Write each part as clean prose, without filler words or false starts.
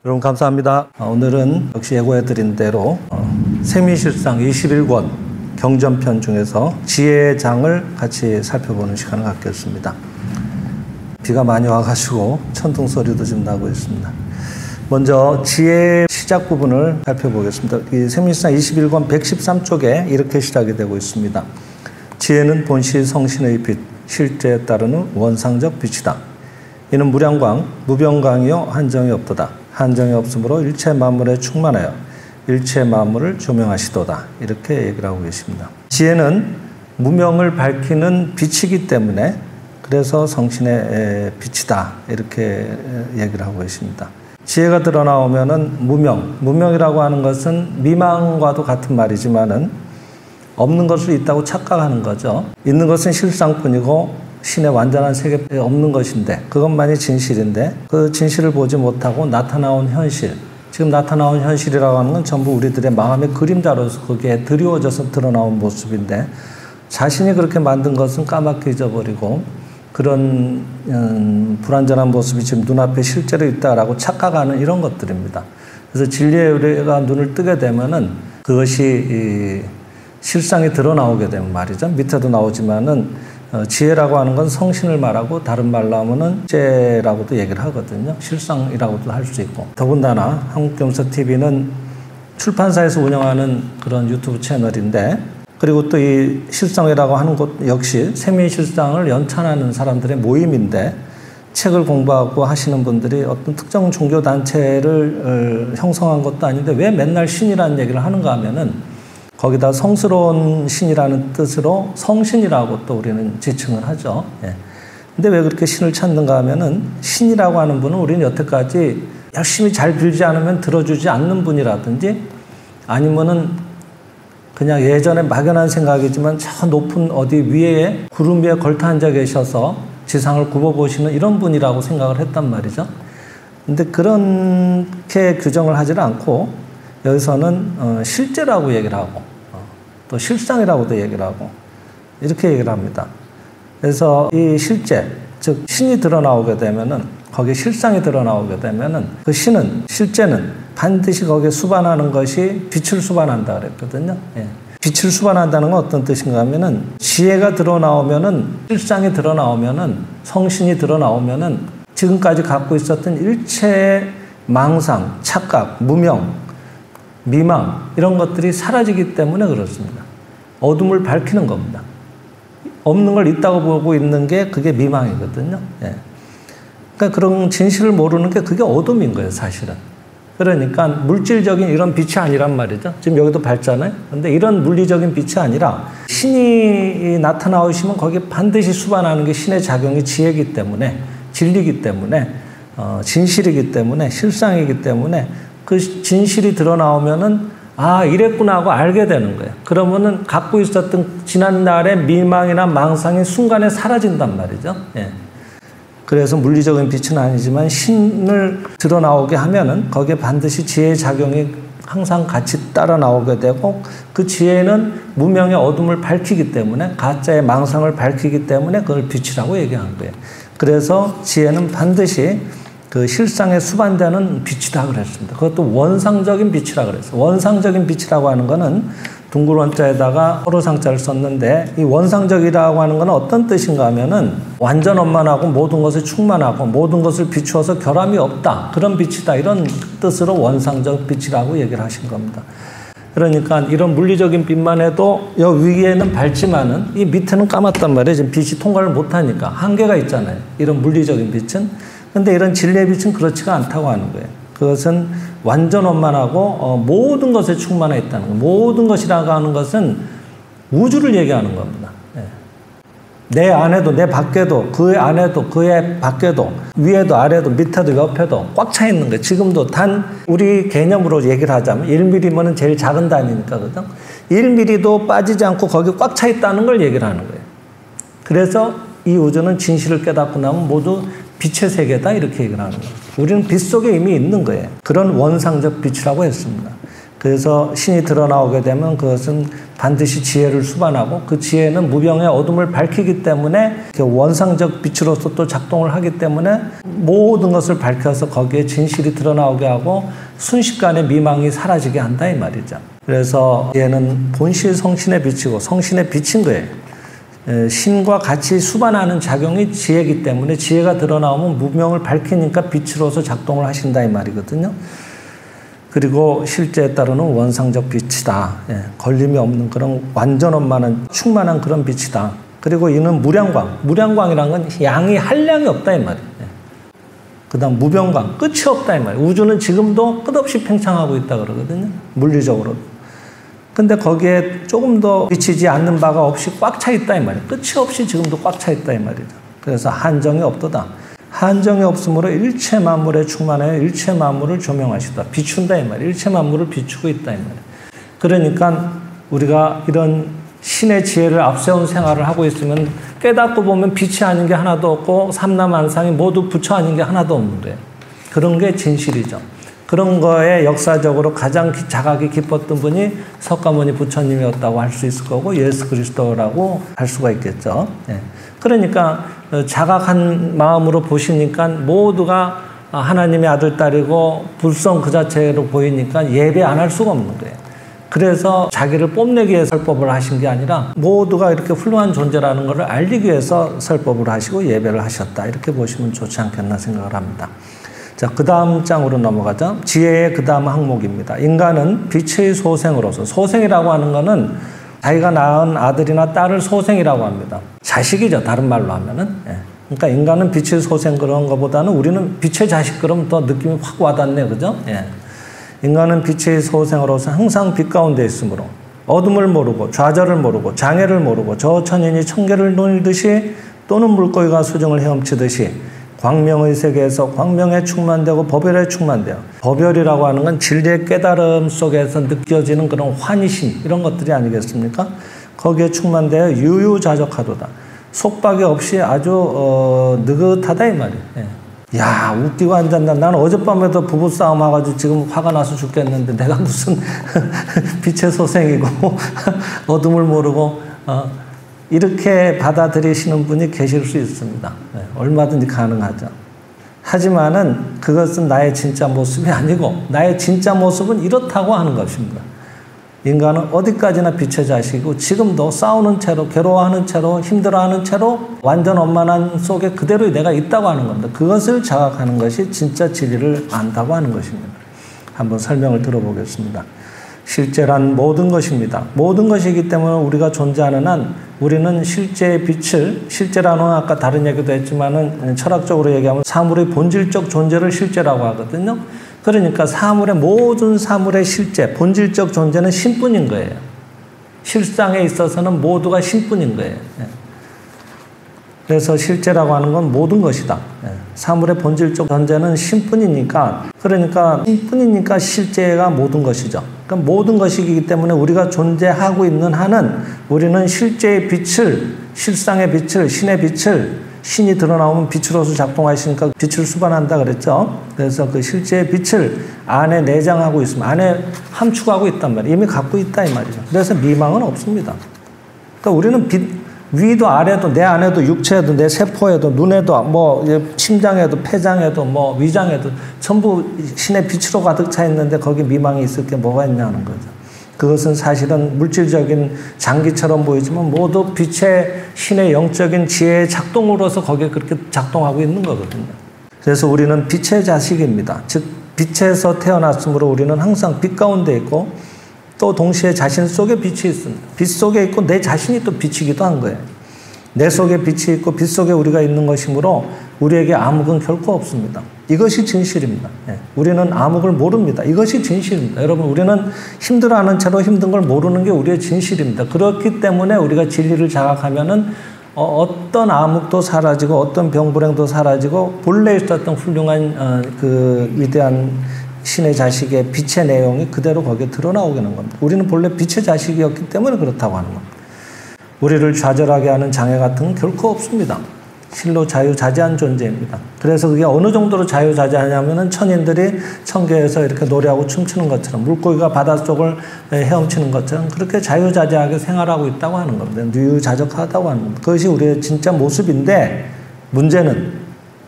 여러분 감사합니다. 오늘은 역시 예고해드린 대로 세미실상 21권 경전편 중에서 지혜의 장을 같이 살펴보는 시간을 갖겠습니다. 비가 많이 와가지고 천둥 소리도 좀 나고 있습니다. 먼저 지혜 시작 부분을 살펴보겠습니다. 이 세미실상 21권 113쪽에 이렇게 시작이 되고 있습니다. 지혜는 본시 성신의 빛, 실제에 따르는 원상적 빛이다. 이는 무량광, 무병광이요 한정이 없도다. 한정이 없으므로 일체 만물에 충만하여 일체 만물을 조명하시도다. 이렇게 얘기를 하고 계십니다. 지혜는 무명을 밝히는 빛이기 때문에 그래서 성신의 빛이다. 이렇게 얘기를 하고 계십니다. 지혜가 드러나오면은 무명이라고 하는 것은 미망과도 같은 말이지만은 없는 것을 있다고 착각하는 거죠. 있는 것은 실상뿐이고 신의 완전한 세계에 없는 것인데 그것만이 진실인데 그 진실을 보지 못하고 나타나온 현실, 지금 나타나온 현실이라고 하는 건 전부 우리들의 마음의 그림자로서 거기에 드리워져서 드러나온 모습인데 자신이 그렇게 만든 것은 까맣게 잊어버리고 그런 불완전한 모습이 지금 눈앞에 실제로 있다라고 착각하는 이런 것들입니다. 그래서 진리에 우리가 눈을 뜨게 되면은 그것이 실상이 드러나오게 되면 말이죠. 밑에도 나오지만은 지혜라고 하는 건 성신을 말하고 다른 말로 하면은 실제라고도 얘기를 하거든요. 실상이라고도 할 수 있고. 더군다나 한국경서TV는 출판사에서 운영하는 그런 유튜브 채널인데 그리고 또 이 실상이라고 하는 곳 역시 세미실상을 연찬하는 사람들의 모임인데 책을 공부하고 하시는 분들이 어떤 특정 종교단체를 형성한 것도 아닌데 왜 맨날 신이라는 얘기를 하는가 하면은 거기다 성스러운 신이라는 뜻으로 성신이라고 또 우리는 지칭을 하죠. 예. 근데 왜 그렇게 신을 찾는가 하면은 신이라고 하는 분은 우리는 여태까지 열심히 잘 빌지 않으면 들어주지 않는 분이라든지 아니면은 그냥 예전에 막연한 생각이지만 저 높은 어디 위에 구름 위에 걸터 앉아 계셔서 지상을 굽어보시는 이런 분이라고 생각을 했단 말이죠. 근데 그렇게 규정을 하지는 않고 여기서는 실제라고 얘기를 하고 또 실상이라고도 얘기를 하고 이렇게 얘기를 합니다. 그래서 이 실제, 즉 신이 드러나오게 되면은 거기에 실상이 드러나오게 되면은 그 신은 실제는 반드시 거기에 수반하는 것이 빛을 수반한다 그랬거든요. 예. 빛을 수반한다는 건 어떤 뜻인가 하면은 지혜가 드러나오면은 실상이 드러나오면은 성신이 드러나오면은 지금까지 갖고 있었던 일체의 망상, 착각, 무명, 미망 이런 것들이 사라지기 때문에 그렇습니다. 어둠을 밝히는 겁니다. 없는 걸 있다고 보고 있는 게 그게 미망이거든요. 예. 그러니까 그런 진실을 모르는 게 그게 어둠인 거예요, 사실은. 그러니까 물질적인 이런 빛이 아니란 말이죠. 지금 여기도 밝잖아요. 그런데 이런 물리적인 빛이 아니라 신이 나타나오시면 거기에 반드시 수반하는 게 신의 작용이 지혜이기 때문에 진리이기 때문에 진실이기 때문에 실상이기 때문에 그 진실이 드러나오면은 아 이랬구나 하고 알게 되는 거예요. 그러면은 갖고 있었던 지난날의 미망이나 망상이 순간에 사라진단 말이죠. 예. 그래서 물리적인 빛은 아니지만 신을 드러나오게 하면은 거기에 반드시 지혜의 작용이 항상 같이 따라 나오게 되고 그 지혜는 무명의 어둠을 밝히기 때문에 가짜의 망상을 밝히기 때문에 그걸 빛이라고 얘기하는 거예요. 그래서 지혜는 반드시 그 실상에 수반되는 빛이다 그랬습니다. 그것도 원상적인 빛이라 그랬어요. 원상적인 빛이라고 하는 거는 둥글 원자에다가 호로상자를 썼는데 이 원상적이라고 하는 건 어떤 뜻인가 하면은 완전 원만하고 모든 것에 충만하고 모든 것을 비추어서 결함이 없다. 그런 빛이다. 이런 뜻으로 원상적 빛이라고 얘기를 하신 겁니다. 그러니까 이런 물리적인 빛만 해도 여기 위에는 밝지만은 이 밑에는 까맣단 말이에요. 지금 빛이 통과를 못하니까 한계가 있잖아요. 이런 물리적인 빛은. 근데 이런 진리의 빛은 그렇지가 않다고 하는 거예요. 그것은 완전 원만하고 모든 것에 충만해 있다는 거예요. 모든 것이라고 하는 것은 우주를 얘기하는 겁니다. 예. 내 안에도 내 밖에도 그 안에도 그의 밖에도 위에도 아래도 밑에도 옆에도 꽉 차 있는 거예요. 지금도 단 우리 개념으로 얘기를 하자면 1mm면은 제일 작은 단위니까 그죠? 1mm도 빠지지 않고 거기 꽉 차 있다는 걸 얘기를 하는 거예요. 그래서 이 우주는 진실을 깨닫고 나면 모두 빛의 세계다 이렇게 얘기를 하는 거예요. 우리는 빛 속에 이미 있는 거예요. 그런 원상적 빛이라고 했습니다. 그래서 신이 드러나오게 되면 그것은 반드시 지혜를 수반하고 그 지혜는 무병의 어둠을 밝히기 때문에 원상적 빛으로서 또 작동을 하기 때문에 모든 것을 밝혀서 거기에 진실이 드러나오게 하고 순식간에 미망이 사라지게 한다 이 말이죠. 그래서 지혜는 본실 성신의 빛이고 성신의 빛인 거예요. 신과 같이 수반하는 작용이 지혜이기 때문에 지혜가 드러나오면 무명을 밝히니까 빛으로서 작동을 하신다 이 말이거든요. 그리고 실제에 따르는 원상적 빛이다. 걸림이 없는 그런 완전 원만한 충만한 그런 빛이다. 그리고 이는 무량광. 무량광이라는 건 양이 한량이 없다 이 말이에요. 그 다음 무병광. 끝이 없다 이 말이에요. 우주는 지금도 끝없이 팽창하고 있다 그러거든요. 물리적으로. 근데 거기에 조금 더 비치지 않는 바가 없이 꽉 차 있다 이 말이에요. 끝이 없이 지금도 꽉 차 있다 이 말이죠. 그래서 한정이 없도다. 한정이 없으므로 일체 만물에 충만하여 일체 만물을 조명하시다. 비춘다 이 말이에요. 일체 만물을 비추고 있다 이 말이에요. 그러니까 우리가 이런 신의 지혜를 앞세운 생활을 하고 있으면 깨닫고 보면 빛이 아닌 게 하나도 없고 삼라만상이 모두 부처 아닌 게 하나도 없는 거예요. 그런 게 진실이죠. 그런 거에 역사적으로 가장 자각이 깊었던 분이 석가모니 부처님이었다고 할 수 있을 거고 예수 그리스도라고 할 수가 있겠죠. 그러니까 자각한 마음으로 보시니까 모두가 하나님의 아들, 딸이고 불성 그 자체로 보이니까 예배 안 할 수가 없는 거예요. 그래서 자기를 뽐내기 위해서 설법을 하신 게 아니라 모두가 이렇게 훌륭한 존재라는 것을 알리기 위해서 설법을 하시고 예배를 하셨다. 이렇게 보시면 좋지 않겠나 생각을 합니다. 자, 그 다음 장으로 넘어가죠. 지혜의 그 다음 항목입니다. 인간은 빛의 소생으로서, 소생이라고 하는 것은 자기가 낳은 아들이나 딸을 소생이라고 합니다. 자식이죠, 다른 말로 하면은. 그러니까 인간은 빛의 소생 그런 것보다는 우리는 빛의 자식 그러면 더 느낌이 확 와닿네, 그죠? 인간은 빛의 소생으로서 항상 빛 가운데 있으므로 어둠을 모르고 좌절을 모르고 장애를 모르고 저 천인이 청계를 놀듯이 또는 물고기가 수정을 헤엄치듯이 광명의 세계에서 광명에 충만되고 법열에 충만되어, 법열이라고 하는 건 진리의 깨달음 속에서 느껴지는 그런 환희심 이런 것들이 아니겠습니까? 거기에 충만되어 유유자적하도다. 속박이 없이 아주 느긋하다 이 말이에요. 야, 웃기고 앉았나. 나는 어젯밤에도 부부싸움 와가지고 지금 화가 나서 죽겠는데 내가 무슨 빛의 소생이고 어둠을 모르고 이렇게 받아들이시는 분이 계실 수 있습니다. 얼마든지 가능하죠. 하지만은 그것은 나의 진짜 모습이 아니고 나의 진짜 모습은 이렇다고 하는 것입니다. 인간은 어디까지나 빛의 자식이고 지금도 싸우는 채로 괴로워하는 채로 힘들어하는 채로 완전 원만한 속에 그대로 내가 있다고 하는 겁니다. 그것을 자각하는 것이 진짜 진리를 안다고 하는 것입니다. 한번 설명을 들어보겠습니다. 실제란 모든 것입니다. 모든 것이기 때문에 우리가 존재하는 한 우리는 실제의 빛을, 실제라는 건 아까 다른 얘기도 했지만은 철학적으로 얘기하면 사물의 본질적 존재를 실제라고 하거든요. 그러니까 모든 사물의 실제, 본질적 존재는 신뿐인 거예요. 실상에 있어서는 모두가 신뿐인 거예요. 그래서 실제라고 하는 건 모든 것이다. 사물의 본질적 존재는 신뿐이니까, 그러니까 신뿐이니까 실제가 모든 것이죠. 그러니까 모든 것이기 때문에 우리가 존재하고 있는 한은 우리는 실제의 빛을, 실상의 빛을, 신의 빛을, 신이 드러나오면 빛으로서 작동하시니까 빛을 수반한다 그랬죠. 그래서 그 실제의 빛을 안에 내장하고 있으면 안에 함축하고 있단 말이에요. 이미 갖고 있다 이 말이죠. 그래서 미망은 없습니다. 그러니까 우리는 빛, 위도 아래도 내 안에도 육체에도 내 세포에도 눈에도 뭐 심장에도 폐장에도 뭐 위장에도 전부 신의 빛으로 가득 차 있는데 거기 미망이 있을 게 뭐가 있냐는 거죠. 그것은 사실은 물질적인 장기처럼 보이지만 모두 빛의 신의 영적인 지혜의 작동으로서 거기에 그렇게 작동하고 있는 거거든요. 그래서 우리는 빛의 자식입니다. 즉 빛에서 태어났으므로 우리는 항상 빛 가운데 있고 또 동시에 자신 속에 빛이 있습니다. 빛 속에 있고 내 자신이 또 빛이기도 한 거예요. 내 속에 빛이 있고 빛 속에 우리가 있는 것이므로 우리에게 암흑은 결코 없습니다. 이것이 진실입니다. 우리는 암흑을 모릅니다. 이것이 진실입니다. 여러분, 우리는 힘들어하는 채로 힘든 걸 모르는 게 우리의 진실입니다. 그렇기 때문에 우리가 진리를 자각하면은 어떤 암흑도 사라지고 어떤 병불행도 사라지고 본래 있었던 훌륭한 그 위대한 신의 자식의 빛의 내용이 그대로 거기에 드러나오게 하는 겁니다. 우리는 본래 빛의 자식이었기 때문에 그렇다고 하는 겁니다. 우리를 좌절하게 하는 장애 같은 건 결코 없습니다. 실로 자유자재한 존재입니다. 그래서 그게 어느 정도로 자유자재하냐면은 천인들이 청계에서 이렇게 노래하고 춤추는 것처럼, 물고기가 바닷속을 헤엄치는 것처럼 그렇게 자유자재하게 생활하고 있다고 하는 겁니다. 유유자적하다고 하는 겁니다. 그것이 우리의 진짜 모습인데, 문제는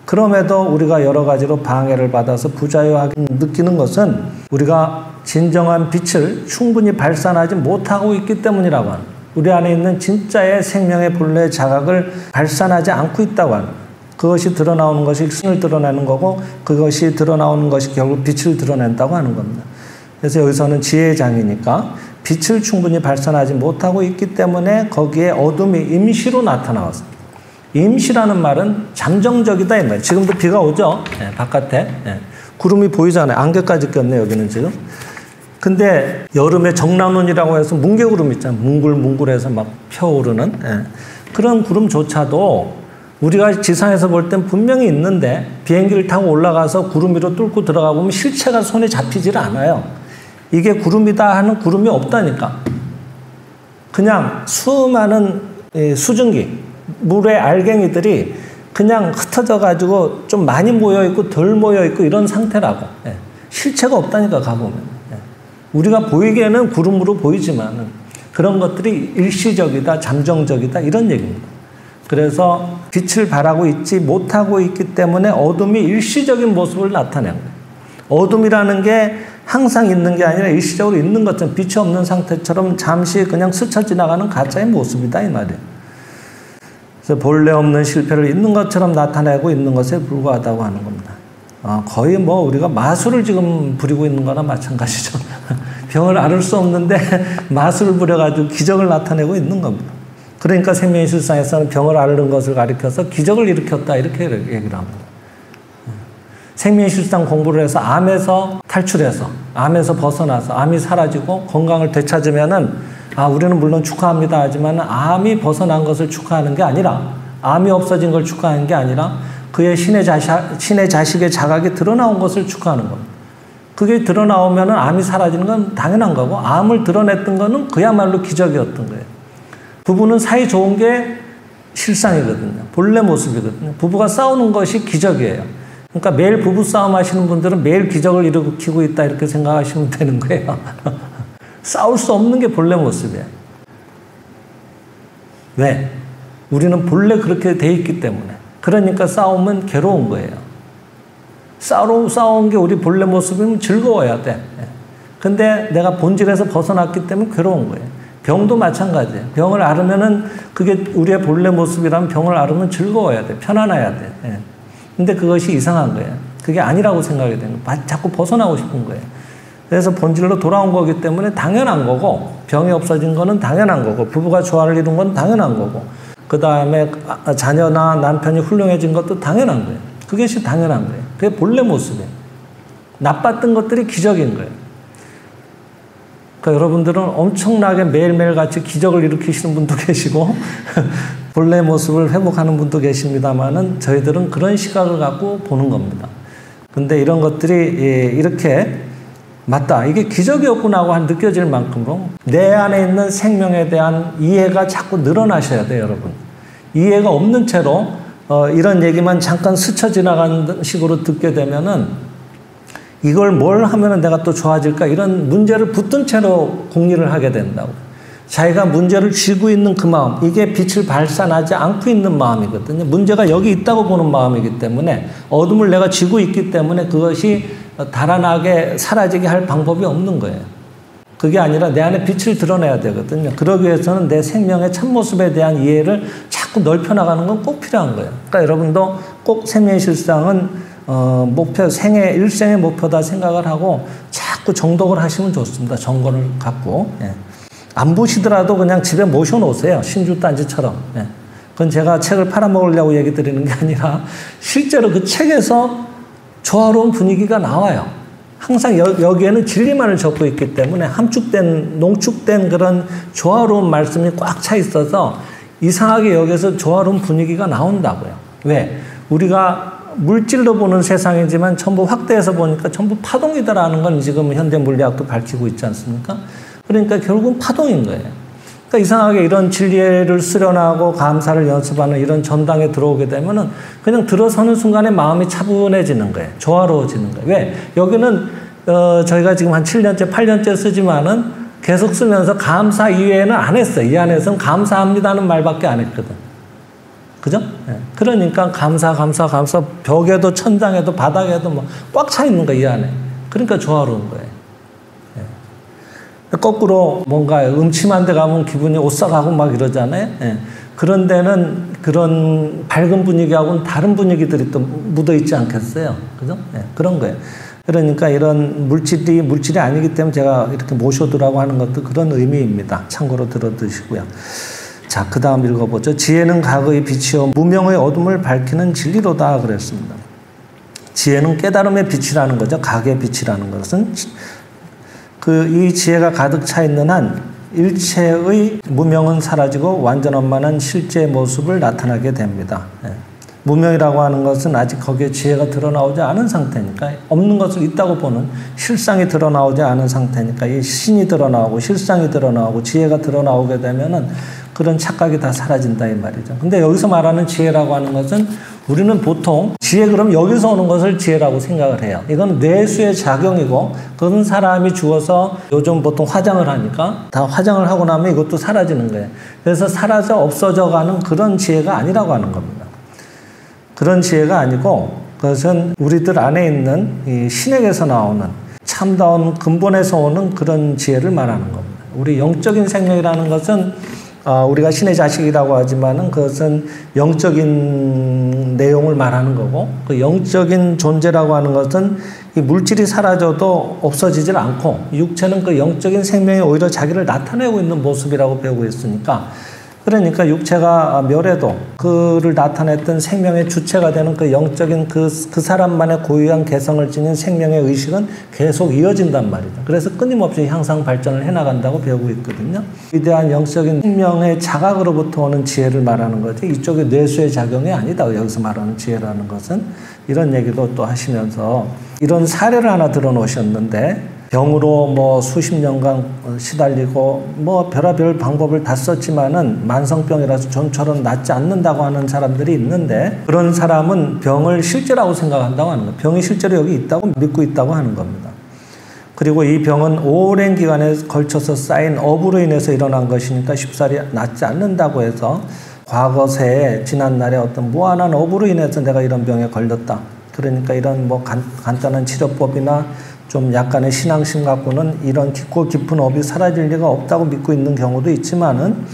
그럼에도 우리가 여러 가지로 방해를 받아서 부자유하게 느끼는 것은 우리가 진정한 빛을 충분히 발산하지 못하고 있기 때문이라고 합니다. 우리 안에 있는 진짜의 생명의 본래의 자각을 발산하지 않고 있다고 하는, 그것이 드러나오는 것이 신을 드러내는 거고, 그것이 드러나오는 것이 결국 빛을 드러낸다고 하는 겁니다. 그래서 여기서는 지혜의 장이니까 빛을 충분히 발산하지 못하고 있기 때문에 거기에 어둠이 임시로 나타나왔습니다. 임시라는 말은 잠정적이다 이 말이에요. 지금도 비가 오죠? 네, 바깥에. 네. 구름이 보이잖아요. 안개까지 꼈네 여기는 지금. 근데 여름에 정남눈이라고 해서 뭉게구름 있잖아요. 뭉글뭉글해서 막 펴오르는. 예. 그런 구름조차도 우리가 지상에서 볼 땐 분명히 있는데, 비행기를 타고 올라가서 구름 위로 뚫고 들어가 보면 실체가 손에 잡히질 않아요. 이게 구름이다 하는 구름이 없다니까. 그냥 수많은 수증기, 물의 알갱이들이 그냥 흩어져 가지고 좀 많이 모여 있고 덜 모여 있고 이런 상태라고. 예. 실체가 없다니까 가보면. 우리가 보이기에는 구름으로 보이지만 그런 것들이 일시적이다, 잠정적이다 이런 얘기입니다. 그래서 빛을 발하고 있지 못하고 있기 때문에 어둠이 일시적인 모습을 나타내는 거예요. 어둠이라는 게 항상 있는 게 아니라 일시적으로 있는 것처럼, 빛이 없는 상태처럼 잠시 그냥 스쳐 지나가는 가짜의 모습이다 이 말이에요. 그래서 본래 없는 실패를 있는 것처럼 나타내고 있는 것에 불과하다고 하는 겁니다. 거의 뭐 우리가 마술을 지금 부리고 있는 거나 마찬가지죠. 병을 앓을 수 없는데 마술을 부려가지고 기적을 나타내고 있는 겁니다. 그러니까 생명의 실상에서는 병을 앓는 것을 가리켜서 기적을 일으켰다 이렇게 얘기를 합니다. 생명의 실상 공부를 해서 암에서 탈출해서, 암에서 벗어나서 암이 사라지고 건강을 되찾으면은, 우리는 물론 축하합니다 하지만 암이 벗어난 것을 축하하는 게 아니라, 암이 없어진 걸 축하하는 게 아니라 그의 신의 자식의 자각이 드러나온 것을 축하하는 겁니다. 그게 드러나오면은 암이 사라지는 건 당연한 거고, 암을 드러냈던 거는 그야말로 기적이었던 거예요. 부부는 사이 좋은 게 실상이거든요. 본래 모습이거든요. 부부가 싸우는 것이 기적이에요. 그러니까 매일 부부 싸움 하시는 분들은 매일 기적을 일으키고 있다 이렇게 생각하시면 되는 거예요. 싸울 수 없는 게 본래 모습이에요. 왜? 우리는 본래 그렇게 돼 있기 때문에. 그러니까 싸움은 괴로운 거예요. 싸운 게 우리 본래 모습이면 즐거워야 돼. 근데 내가 본질에서 벗어났기 때문에 괴로운 거예요. 병도 마찬가지예요. 병을 앓으면은 그게 우리의 본래 모습이라면 병을 앓으면 즐거워야 돼. 편안해야 돼. 근데 그것이 이상한 거예요. 그게 아니라고 생각이 되는 거예요. 자꾸 벗어나고 싶은 거예요. 그래서 본질로 돌아온 거기 때문에 당연한 거고, 병이 없어진 거는 당연한 거고, 부부가 조화를 이룬 건 당연한 거고, 그 다음에 자녀나 남편이 훌륭해진 것도 당연한 거예요. 그것이 당연한 거예요. 그게 본래 모습이에요. 나빴던 것들이 기적인 거예요. 그러니까 여러분들은 엄청나게 매일매일 같이 기적을 일으키시는 분도 계시고 본래 모습을 회복하는 분도 계십니다만은 저희들은 그런 시각을 갖고 보는 겁니다. 근데 이런 것들이 이렇게 맞다, 이게 기적이었구나 하고 느껴질 만큼으로 내 안에 있는 생명에 대한 이해가 자꾸 늘어나셔야 돼요, 여러분. 이해가 없는 채로 이런 얘기만 잠깐 스쳐 지나가는 식으로 듣게 되면은 이걸 뭘 하면 내가 또 좋아질까, 이런 문제를 붙든 채로 공리를 하게 된다고. 자기가 문제를 쥐고 있는 그 마음, 이게 빛을 발산하지 않고 있는 마음이거든요. 문제가 여기 있다고 보는 마음이기 때문에, 어둠을 내가 쥐고 있기 때문에 그것이 달아나게 사라지게 할 방법이 없는 거예요. 그게 아니라 내 안에 빛을 드러내야 되거든요. 그러기 위해서는 내 생명의 참모습에 대한 이해를 자꾸 넓혀나가는 건 꼭 필요한 거예요. 그러니까 여러분도 꼭 생명의 실상은 목표, 일생의 목표다 생각을 하고 자꾸 정독을 하시면 좋습니다. 정권을 갖고. 예. 안 보시더라도 그냥 집에 모셔놓으세요. 신주단지처럼. 예. 그건 제가 책을 팔아먹으려고 얘기 드리는 게 아니라 실제로 그 책에서 조화로운 분위기가 나와요. 항상 여기에는 진리만을 적고 있기 때문에 농축된 그런 조화로운 말씀이 꽉 차 있어서 이상하게 여기서 조화로운 분위기가 나온다고요. 왜? 우리가 물질로 보는 세상이지만 전부 확대해서 보니까 전부 파동이다라는 건 지금 현대 물리학도 밝히고 있지 않습니까? 그러니까 결국은 파동인 거예요. 그러니까 이상하게 이런 진리를 수련하고 감사를 연습하는 이런 전당에 들어오게 되면은 그냥 들어서는 순간에 마음이 차분해지는 거예요. 조화로워지는 거예요. 왜? 여기는 저희가 지금 한 7년째, 8년째 쓰지만은 계속 쓰면서 감사 이외에는 안 했어요. 이 안에서는 감사합니다는 말밖에 안 했거든. 그죠? 네. 그러니까 감사. 벽에도 천장에도 바닥에도 뭐 꽉 차 있는 거야, 이 안에. 그러니까 조화로운 거예요. 네. 거꾸로 뭔가 음침한 데 가면 기분이 오싹하고 막 이러잖아요. 네. 그런 데는 그런 밝은 분위기하고는 다른 분위기들이 또 묻어 있지 않겠어요? 그죠? 네. 그런 거예요. 그러니까 이런 물질이 아니기 때문에 제가 이렇게 모셔두라고 하는 것도 그런 의미입니다. 참고로 들어두시고요. 자, 그 다음 읽어보죠. 지혜는 각의 빛이요 무명의 어둠을 밝히는 진리로다 그랬습니다. 지혜는 깨달음의 빛이라는 거죠. 각의 빛이라는 것은 이 지혜가 가득 차 있는 한 일체의 무명은 사라지고 완전원만한 실제 모습을 나타나게 됩니다. 무명이라고 하는 것은 아직 거기에 지혜가 드러나오지 않은 상태니까, 없는 것을 있다고 보는 실상이 드러나오지 않은 상태니까, 이 신이 드러나오고 실상이 드러나오고 지혜가 드러나오게 되면은 그런 착각이 다 사라진다 이 말이죠. 근데 여기서 말하는 지혜라고 하는 것은 우리는 보통 지혜 그럼 여기서 오는 것을 지혜라고 생각을 해요. 이건 뇌수의 작용이고, 그건 사람이 죽어서 요즘 보통 화장을 하니까 다 화장을 하고 나면 이것도 사라지는 거예요. 그래서 사라져 없어져 가는 그런 지혜가 아니라고 하는 겁니다. 그런 지혜가 아니고 그것은 우리들 안에 있는 이 신에게서 나오는 참다운 근본에서 오는 그런 지혜를 말하는 겁니다. 우리 영적인 생명이라는 것은 우리가 신의 자식이라고 하지만은 그것은 영적인 내용을 말하는 거고, 그 영적인 존재라고 하는 것은 이 물질이 사라져도 없어지질 않고, 육체는 그 영적인 생명이 오히려 자기를 나타내고 있는 모습이라고 배우고 있으니까, 그러니까 육체가 멸해도 그를 나타냈던 생명의 주체가 되는 그 영적인 그 사람만의 고유한 개성을 지닌 생명의 의식은 계속 이어진단 말이죠. 그래서 끊임없이 향상 발전을 해나간다고 배우고 있거든요. 위대한 영적인 생명의 자각으로부터 오는 지혜를 말하는 거지, 이쪽이 뇌수의 작용이 아니다. 여기서 말하는 지혜라는 것은. 이런 얘기도 또 하시면서 이런 사례를 하나 들어놓으셨는데, 병으로 뭐 수십 년간 시달리고 뭐 별의별 방법을 다 썼지만은 만성병이라서 전처럼 낫지 않는다고 하는 사람들이 있는데, 그런 사람은 병을 실제라고 생각한다고 하는 거예요. 병이 실제로 여기 있다고 믿고 있다고 하는 겁니다. 그리고 이 병은 오랜 기간에 걸쳐서 쌓인 업으로 인해서 일어난 것이니까 쉽사리 낫지 않는다고 해서 과거 세에 지난날에 어떤 무한한 업으로 인해서 내가 이런 병에 걸렸다. 그러니까 이런 뭐 간단한 치료법이나 좀 약간의 신앙심 갖고는 이런 깊고 깊은 업이 사라질 리가 없다고 믿고 있는 경우도 있지만은,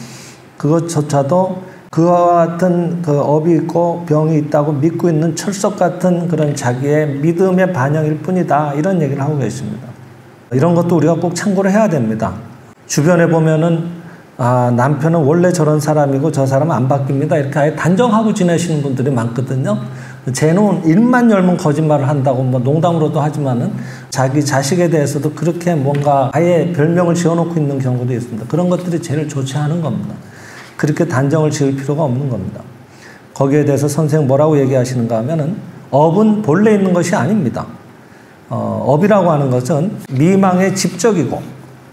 그것조차도 그와 같은 그 업이 있고 병이 있다고 믿고 있는 철석 같은 그런 자기의 믿음의 반영일 뿐이다. 이런 얘기를 하고 계십니다. 이런 것도 우리가 꼭 참고를 해야 됩니다. 주변에 보면은 남편은 원래 저런 사람이고 저 사람은 안 바뀝니다. 이렇게 아예 단정하고 지내시는 분들이 많거든요. 쟤는 입만 열면 거짓말을 한다고 뭐 농담으로도 하지만은 자기 자식에 대해서도 그렇게 뭔가 아예 별명을 지어놓고 있는 경우도 있습니다. 그런 것들이 제일 좋지 않은 겁니다. 그렇게 단정을 지을 필요가 없는 겁니다. 거기에 대해서 선생님 뭐라고 얘기하시는가 하면은, 업은 본래 있는 것이 아닙니다. 업이라고 하는 것은 미망의 집적이고,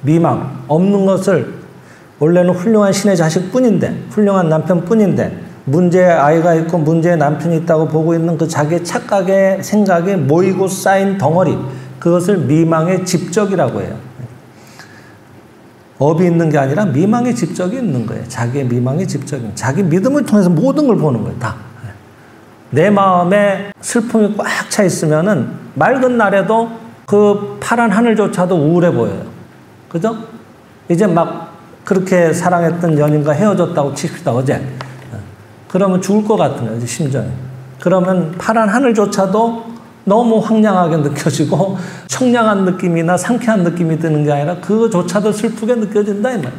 미망, 없는 것을 원래는 훌륭한 신의 자식뿐인데, 훌륭한 남편뿐인데, 문제의 아이가 있고 문제의 남편이 있다고 보고 있는 그 자기의 착각의 생각에 모이고 쌓인 덩어리, 그것을 미망의 집적이라고 해요. 업이 있는 게 아니라 미망의 집적이 있는 거예요. 자기의 미망의 집적이. 자기 믿음을 통해서 모든 걸 보는 거예요. 다. 내 마음에 슬픔이 꽉 차 있으면은 맑은 날에도 그 파란 하늘조차도 우울해 보여요. 그죠? 이제 막 그렇게 사랑했던 연인과 헤어졌다고 칩시다, 어제. 그러면 죽을 것 같은 거예요, 심정이. 그러면 파란 하늘조차도 너무 황량하게 느껴지고 청량한 느낌이나 상쾌한 느낌이 드는 게 아니라 그거조차도 슬프게 느껴진다 이 말이에요.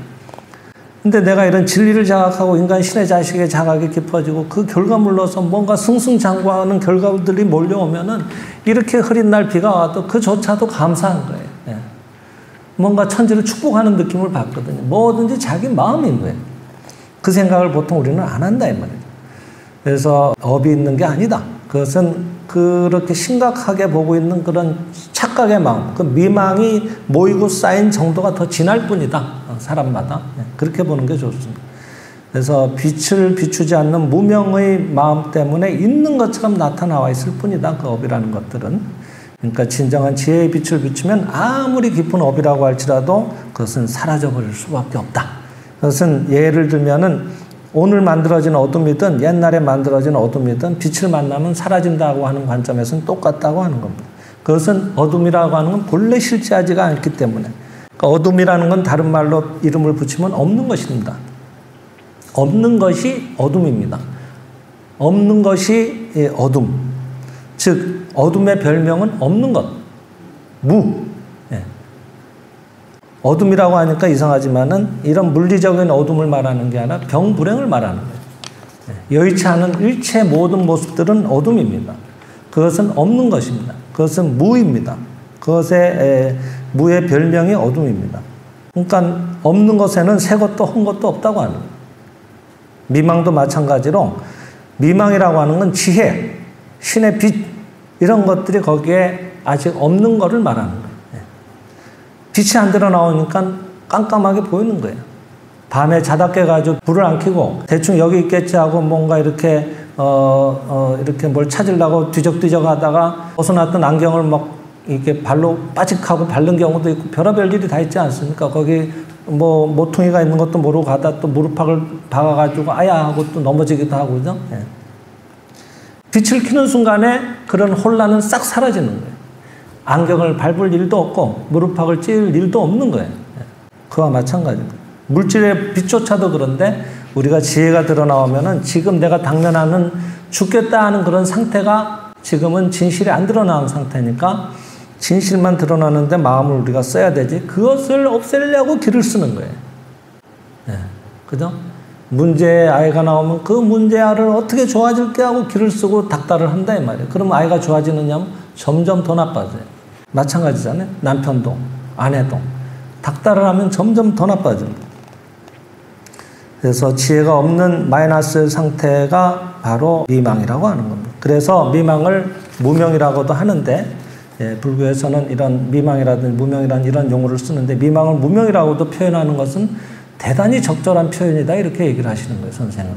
근데 내가 이런 진리를 자각하고 인간 신의 자식의 자각이 깊어지고 그 결과물로서 뭔가 승승장구하는 결과물들이 몰려오면은 이렇게 흐린 날 비가 와도 그조차도 감사한 거예요. 예. 뭔가 천지를 축복하는 느낌을 받거든요. 뭐든지 자기 마음인 거예요. 그 생각을 보통 우리는 안 한다 이 말이에요. 그래서 업이 있는 게 아니다. 그것은 그렇게 심각하게 보고 있는 그런 착각의 마음, 그 미망이 모이고 쌓인 정도가 더 진할 뿐이다. 사람마다. 그렇게 보는 게 좋습니다. 그래서 빛을 비추지 않는 무명의 마음 때문에 있는 것처럼 나타나와 있을 뿐이다. 그 업이라는 것들은. 그러니까 진정한 지혜의 빛을 비추면 아무리 깊은 업이라고 할지라도 그것은 사라져버릴 수밖에 없다. 그것은 예를 들면은 오늘 만들어진 어둠이든 옛날에 만들어진 어둠이든 빛을 만나면 사라진다고 하는 관점에서는 똑같다고 하는 겁니다. 그것은 어둠이라고 하는 건 본래 실제하지가 않기 때문에. 그러니까 어둠이라는 건 다른 말로 이름을 붙이면 없는 것입니다. 없는 것이 어둠입니다. 없는 것이 어둠. 즉 어둠의 별명은 없는 것. 무. 어둠이라고 하니까 이상하지만은 이런 물리적인 어둠을 말하는 게 아니라 병불행을 말하는 거예요. 여의치 않은 일체 모든 모습들은 어둠입니다. 그것은 없는 것입니다. 그것은 무입니다. 그것의 무의 별명이 어둠입니다. 그러니까 없는 것에는 새 것도 헛 것도 없다고 하는 거예요. 미망도 마찬가지로 미망이라고 하는 건 지혜, 신의 빛 이런 것들이 거기에 아직 없는 것을 말하는 거예요. 빛이 안 들어 나오니까 깜깜하게 보이는 거예요. 밤에 자다 깨가지고 불을 안 켜고 대충 여기 있겠지 하고 뭔가 이렇게 이렇게 뭘 찾으려고 뒤적뒤적 하다가 벗어났던 안경을 막 이렇게 발로 빠직하고 밟는 경우도 있고 별의별 일이 다 있지 않습니까? 거기 뭐 모퉁이가 있는 것도 모르고 가다 또 무릎팍을 박아가지고 아야 하고 또 넘어지기도 하고 그죠? 빛을 켜는 순간에 그런 혼란은 싹 사라지는 거예요. 안경을 밟을 일도 없고 무릎팍을 찔 일도 없는 거예요. 그와 마찬가지입니다. 물질의 빛조차도 그런데 우리가 지혜가 드러나오면은 지금 내가 당면하는 죽겠다 하는 그런 상태가 지금은 진실이 안 드러나는 상태니까 진실만 드러나는데 마음을 우리가 써야 되지 그것을 없애려고 길을 쓰는 거예요. 그죠? 문제의 아이가 나오면 그 문제아를 어떻게 좋아질게 하고 길을 쓰고 닥달을 한다 이 말이에요. 그러면 아이가 좋아지느냐면 점점 더 나빠져요. 마찬가지잖아요. 남편도 아내도 닥달을 하면 점점 더 나빠집니다. 그래서 지혜가 없는 마이너스 상태가 바로 미망이라고 하는 겁니다. 그래서 미망을 무명이라고도 하는데 불교에서는 이런 미망이라든지 무명이라는 이런 용어를 쓰는데 미망을 무명이라고도 표현하는 것은 대단히 적절한 표현이다 이렇게 얘기를 하시는 거예요. 선생은.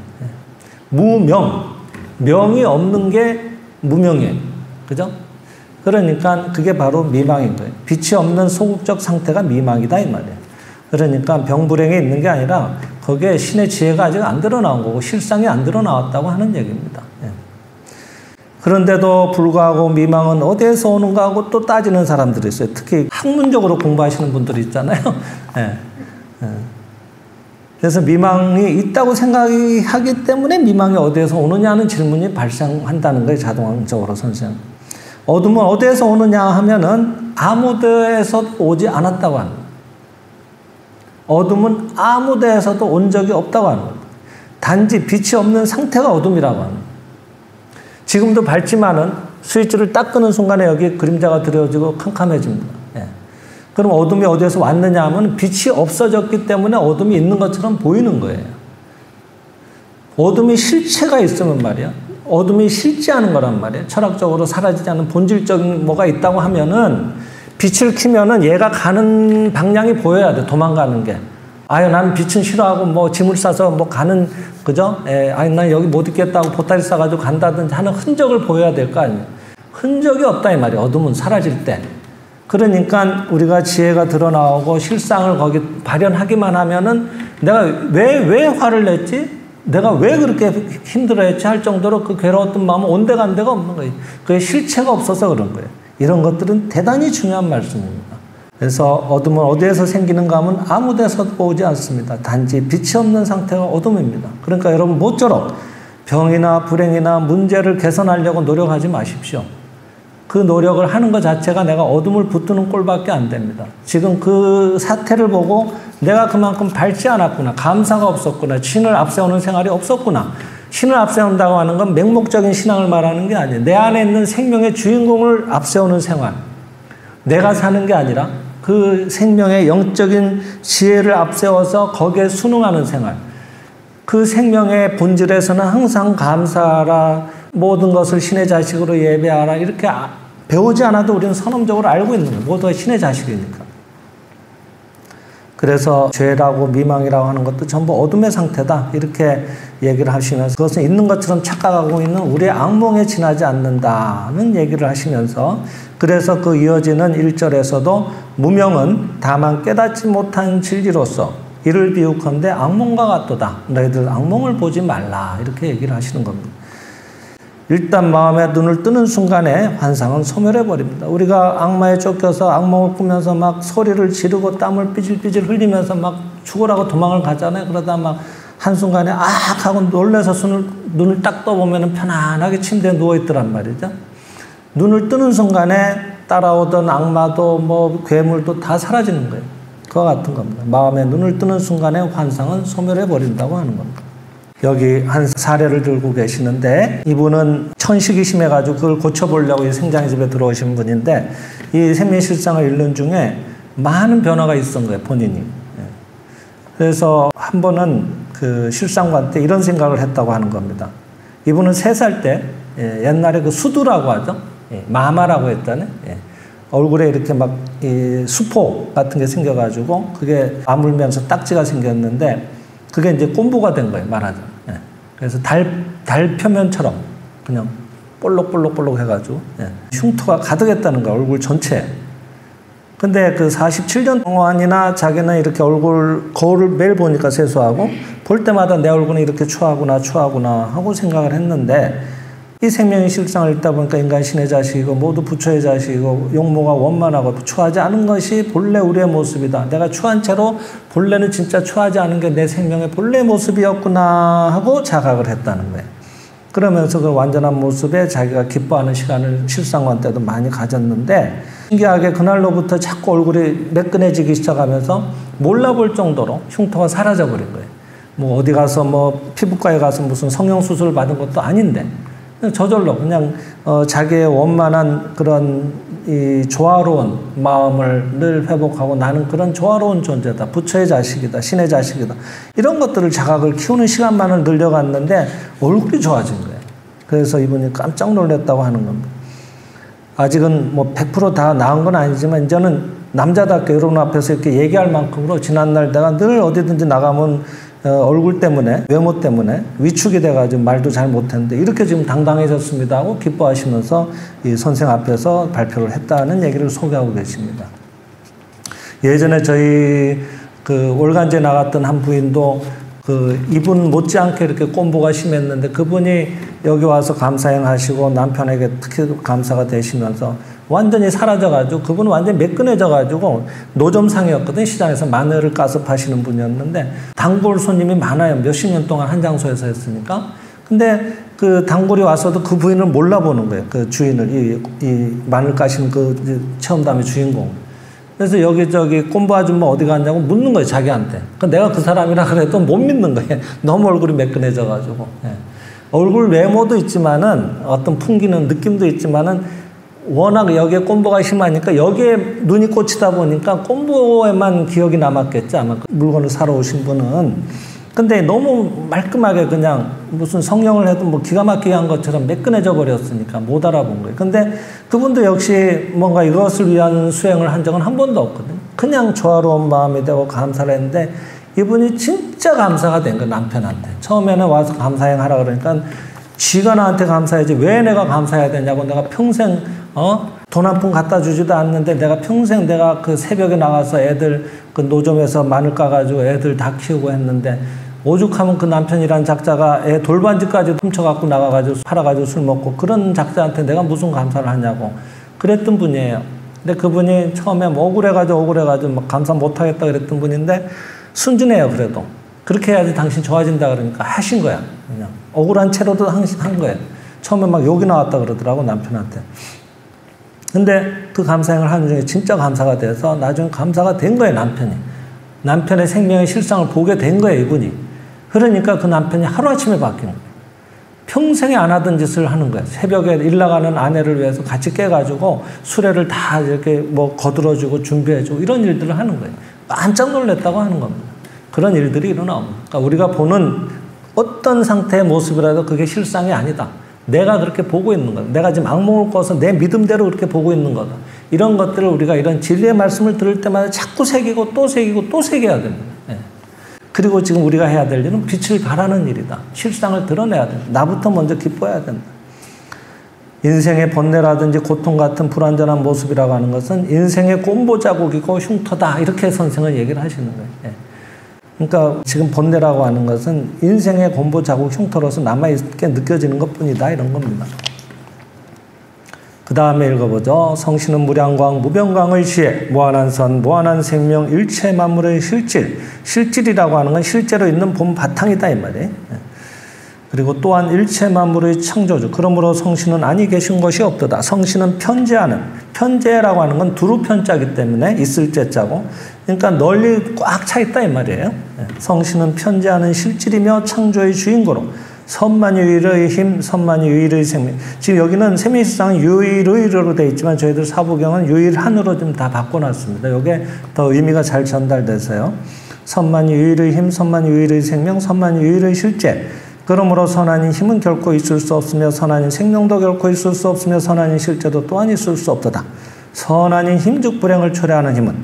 무명. 명이 없는 게 무명이에요. 그죠? 그러니까 그게 바로 미망인 거예요. 빛이 없는 소극적 상태가 미망이다 이 말이에요. 그러니까 병불행에 있는 게 아니라 거기에 신의 지혜가 아직 안 드러나온 거고 실상이 안 드러나왔다고 하는 얘기입니다. 그런데도 불구하고 미망은 어디에서 오는가 하고 또 따지는 사람들이 있어요. 특히 학문적으로 공부하시는 분들이 있잖아요. 그래서 미망이 있다고 생각하기 때문에 미망이 어디에서 오느냐는 질문이 발생한다는 거예요. 자동적으로 선생. 어둠은 어디에서 오느냐 하면은 아무 데에서 오지 않았다고 하는 거예요. 어둠은 아무 데에서도 온 적이 없다고 하는 거예요. 단지 빛이 없는 상태가 어둠이라고 하는 거예요. 지금도 밝지만은 스위치를 딱 끄는 순간에 여기 그림자가 들어지고 캄캄해집니다. 그럼 어둠이 어디에서 왔느냐 하면 빛이 없어졌기 때문에 어둠이 있는 것처럼 보이는 거예요. 어둠이 실체가 있으면 말이야. 어둠이 실제하는 거란 말이에요. 철학적으로 사라지지 않는 본질적인 뭐가 있다고 하면은 빛을 켜면은 얘가 가는 방향이 보여야 돼. 도망가는 게. 아유, 나는 빛은 싫어하고 뭐 짐을 싸서 뭐 가는, 그죠? 아니, 난 여기 못 있겠다고 보따리 싸가지고 간다든지 하는 흔적을 보여야 될 거 아니에요. 흔적이 없다, 이 말이에요. 어둠은 사라질 때. 그러니까 우리가 지혜가 드러나오고 실상을 거기 발현하기만 하면은 내가 왜 화를 냈지? 내가 왜 그렇게 힘들어했지 할 정도로 그 괴로웠던 마음은 온데간데가 없는 거예요. 그게 실체가 없어서 그런 거예요. 이런 것들은 대단히 중요한 말씀입니다. 그래서 어둠은 어디에서 생기는가 하면 아무 데서도 오지 않습니다. 단지 빛이 없는 상태가 어둠입니다. 그러니까 여러분 모쪼록 병이나 불행이나 문제를 개선하려고 노력하지 마십시오. 그 노력을 하는 것 자체가 내가 어둠을 붙드는 꼴밖에 안 됩니다. 지금 그 사태를 보고 내가 그만큼 밝지 않았구나. 감사가 없었구나. 신을 앞세우는 생활이 없었구나. 신을 앞세운다고 하는 건 맹목적인 신앙을 말하는 게 아니에요. 내 안에 있는 생명의 주인공을 앞세우는 생활. 내가 사는 게 아니라 그 생명의 영적인 지혜를 앞세워서 거기에 순응하는 생활. 그 생명의 본질에서는 항상 감사하라, 모든 것을 신의 자식으로 예배하라, 이렇게 배우지 않아도 우리는 선언적으로 알고 있는 거예요. 모두가 신의 자식이니까. 그래서 죄라고 미망이라고 하는 것도 전부 어둠의 상태다. 이렇게 얘기를 하시면서 그것은 있는 것처럼 착각하고 있는 우리의 악몽에 지나지 않는다는 얘기를 하시면서 그래서 그 이어지는 1절에서도 무명은 다만 깨닫지 못한 진리로서 이를 비유컨대 악몽과 같도다. 너희들 악몽을 보지 말라. 이렇게 얘기를 하시는 겁니다. 일단 마음에 눈을 뜨는 순간에 환상은 소멸해버립니다. 우리가 악마에 쫓겨서 악몽을 꾸면서 막 소리를 지르고 땀을 삐질삐질 흘리면서 막 죽으라고 도망을 가잖아요. 그러다 막 한순간에 악 하고 놀라서 눈을 딱 떠보면 편안하게 침대에 누워있더란 말이죠. 눈을 뜨는 순간에 따라오던 악마도 뭐 괴물도 다 사라지는 거예요. 그와 같은 겁니다. 마음에 눈을 뜨는 순간에 환상은 소멸해버린다고 하는 겁니다. 여기 한 사례를 들고 계시는데 이분은 천식이 심해가지고 그걸 고쳐보려고 이 생장의 집에 들어오신 분인데 이 생명실상을 읽는 중에 많은 변화가 있었던 거예요, 본인이. 그래서 한 번은 그 실상관 때 이런 생각을 했다고 하는 겁니다. 이분은 3살 때 옛날에 그 수두라고 하죠. 마마라고 했다네. 얼굴에 이렇게 막 이 수포 같은 게 생겨가지고 그게 아물면서 딱지가 생겼는데 그게 이제 꼼부가 된 거예요, 말하자면. 그래서 달 표면처럼 그냥 볼록볼록 해가지고 흉터가 가득했다는 거야, 얼굴 전체에. 근데 그 47년 동안이나 자기는 이렇게 거울을 매일 보니까 세수하고 볼 때마다 내 얼굴은 이렇게 추하구나 하고 생각을 했는데 이 생명의 실상을 읽다 보니까 인간 신의 자식이고 모두 부처의 자식이고 용모가 원만하고 추하지 않은 것이 본래 우리의 모습이다. 내가 추한 채로 본래는 진짜 추하지 않은 게 내 생명의 본래 모습이었구나 하고 자각을 했다는 거예요. 그러면서 그 완전한 모습에 자기가 기뻐하는 시간을 실상관 때도 많이 가졌는데 신기하게 그날로부터 자꾸 얼굴이 매끈해지기 시작하면서 몰라볼 정도로 흉터가 사라져버린 거예요. 뭐 어디 가서 뭐 피부과에 가서 무슨 성형수술을 받은 것도 아닌데 저절로 그냥 자기의 원만한 그런 이 조화로운 마음을 늘 회복하고 나는 그런 조화로운 존재다. 부처의 자식이다. 신의 자식이다. 이런 것들을 자각을 키우는 시간만을 늘려갔는데 얼굴이 좋아진 거예요. 그래서 이분이 깜짝 놀랐다고 하는 겁니다. 아직은 뭐 100% 다 나은 건 아니지만 이제는 남자답게 여러분 앞에서 이렇게 얘기할 만큼으로 지난날 내가 늘 어디든지 나가면 얼굴 때문에 외모 때문에 위축이 돼가지고 말도 잘 못했는데 이렇게 지금 당당해졌습니다 하고 기뻐하시면서 이 선생 앞에서 발표를 했다는 얘기를 소개하고 계십니다. 예전에 저희 그 월간지에 나갔던 한 부인도 그 이분 못지않게 이렇게 꼼보가 심했는데 그분이 여기 와서 감사행 하시고 남편에게 특히 감사가 되시면서 완전히 사라져가지고 그분은 완전히 매끈해져가지고 노점상이었거든요. 시장에서 마늘을 까서 파시는 분이었는데 단골 손님이 많아요. 몇십 년 동안 한 장소에서 했으니까. 근데 그 단골이 와서도 그 부인을 몰라보는 거예요. 그 주인을 이 마늘 까시는 그 체험담의 주인공. 그래서 여기저기 꼼부 아줌마 어디 갔냐고 묻는 거예요, 자기한테. 내가 그 사람이라 그래도 못 믿는 거예요. 너무 얼굴이 매끈해져가지고. 얼굴 외모도 있지만은 어떤 풍기는 느낌도 있지만은 워낙 여기에 꼼보가 심하니까 여기에 눈이 꽂히다 보니까 꼼보에만 기억이 남았겠지, 아마 물건을 사러 오신 분은. 근데 너무 말끔하게 그냥 무슨 성형을 해도 뭐 기가 막히게 한 것처럼 매끈해져 버렸으니까 못 알아본 거예요. 근데 그분도 역시 뭔가 이것을 위한 수행을 한 적은 한 번도 없거든요. 그냥 조화로운 마음이 되고 감사를 했는데 이분이 진짜 감사가 된 거예요, 남편한테. 처음에는 와서 감사행 하라 그러니까 쥐가 나한테 감사해야지 왜 내가 감사해야 되냐고. 내가 평생 돈 한 푼 갖다 주지도 않는데 내가 평생 내가 그 새벽에 나가서 애들 그 노점에서 마늘 까가지고 애들 다 키우고 했는데 오죽하면 그 남편이란 작자가 애 돌반지까지 훔쳐갖고 나가가지고 팔아가지고 술 먹고 그런 작자한테 내가 무슨 감사를 하냐고 그랬던 분이에요. 근데 그분이 처음에 뭐 억울해가지고 막 감사 못하겠다 그랬던 분인데 순진해요. 그래도 그렇게 해야지 당신 좋아진다 그러니까 하신 거야. 그냥 억울한 채로도 한 거예요. 처음에 막 욕이 나왔다 그러더라고, 남편한테. 근데 그 감사행을 하는 중에 진짜 감사가 돼서 나중에 감사가 된 거예요, 남편이. 남편의 생명의 실상을 보게 된 거예요, 이분이. 그러니까 그 남편이 하루아침에 바뀐 거예요. 평생에 안 하던 짓을 하는 거예요. 새벽에 일 나가는 아내를 위해서 같이 깨가지고 수레를 다 이렇게 뭐 거들어주고 준비해주고 이런 일들을 하는 거예요. 깜짝 놀랐다고 하는 겁니다. 그런 일들이 일어나옵니다. 그러니까 우리가 보는 어떤 상태의 모습이라도 그게 실상이 아니다. 내가 그렇게 보고 있는 거다. 내가 지금 악몽을 꿔서 내 믿음대로 그렇게 보고 있는 거다. 이런 것들을 우리가 이런 진리의 말씀을 들을 때마다 자꾸 새기고 또 새기고 또 새겨야 됩니다. 예. 그리고 지금 우리가 해야 될 일은 빛을 발하는 일이다. 실상을 드러내야 된다. 나부터 먼저 기뻐해야 된다. 인생의 번뇌라든지 고통 같은 불완전한 모습이라고 하는 것은 인생의 곰보 자국이고 흉터다. 이렇게 선생은 얘기를 하시는 거예요. 예. 그러니까 지금 번뇌라고 하는 것은 인생의 곰보 자국 흉터로서 남아있게 느껴지는 것뿐이다. 이런 겁니다. 그 다음에 읽어보죠. 성신은 무량광 무변광의 지혜, 무한한 선, 무한한 생명, 일체 만물의 실질. 실질이라고 하는 건 실제로 있는 본 바탕이다 이 말이에요. 그리고 또한 일체 만물의 창조주. 그러므로 성신은 아니 계신 것이 없도다. 성신은 편재하는, 편재라고 하는 건 두루 편자이기 때문에 있을 재자고, 그러니까 널리 꽉 차 있다 이 말이에요. 성신은 편재하는 실질이며 창조의 주인고로 선만유일의 힘, 선만유일의 생명. 지금 여기는 세미실상은 유일의로 되어 있지만 저희들 사부경은 유일한으로 좀 다 바꿔놨습니다. 이게 더 의미가 잘 전달돼서요. 선만유일의 힘, 선만유일의 생명, 선만유일의 실제. 그러므로 선한인 힘은 결코 있을 수 없으며 선한인 생명도 결코 있을 수 없으며 선한인 실제도 또한 있을 수 없도다. 선한인 힘, 즉 불행을 초래하는 힘은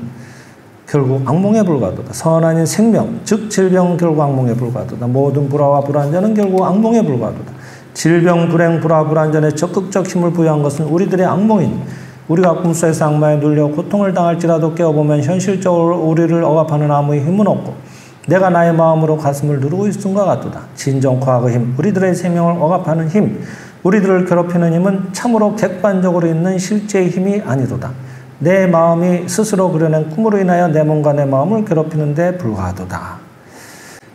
결국 악몽에 불과하도다. 선한인 생명, 즉 질병 결국 악몽에 불과하도다. 모든 불화와 불완전은 결국 악몽에 불과하도다. 질병, 불행, 불화, 불완전에 적극적 힘을 부여한 것은 우리들의 악몽이니 우리가 꿈속에서 악마에 눌려 고통을 당할지라도 깨어보면 현실적으로 우리를 억압하는 아무의 힘은 없고 내가 나의 마음으로 가슴을 누르고 있음과 같도다. 진정 과학의 힘, 우리들의 생명을 억압하는 힘, 우리들을 괴롭히는 힘은 참으로 객관적으로 있는 실제의 힘이 아니도다. 내 마음이 스스로 그려낸 꿈으로 인하여 내 몸과 내 마음을 괴롭히는 데 불과하도다.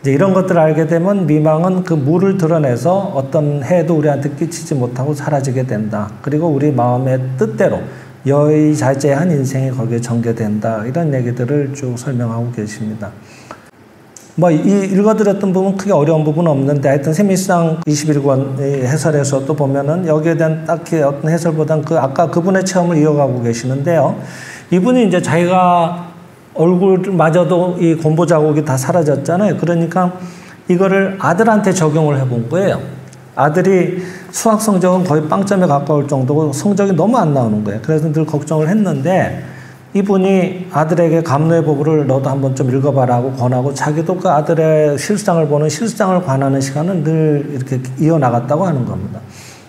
이제 이런 것들을 알게 되면 미망은 그 무를 드러내서 어떤 해도 우리한테 끼치지 못하고 사라지게 된다. 그리고 우리 마음의 뜻대로 여의자재한 인생이 거기에 전개된다. 이런 얘기들을 쭉 설명하고 계십니다. 이 읽어드렸던 부분 크게 어려운 부분은 없는데 하여튼 세미상 21권 해설에서도 보면은 여기에 대한 딱히 어떤 해설보다는 아까 그분의 체험을 이어가고 계시는데요. 이분이 이제 자기가 얼굴마저도 이 곰보 자국이 다 사라졌잖아요. 그러니까 이거를 아들한테 적용을 해본 거예요. 아들이 수학 성적은 거의 빵점에 가까울 정도고 성적이 너무 안 나오는 거예요. 그래서 늘 걱정을 했는데 이분이 아들에게 감로의 법을 너도 한번 좀 읽어봐라 하고 권하고 자기도 그 아들의 실상을 보는 실상을 관하는 시간을 늘 이렇게 이어나갔다고 하는 겁니다.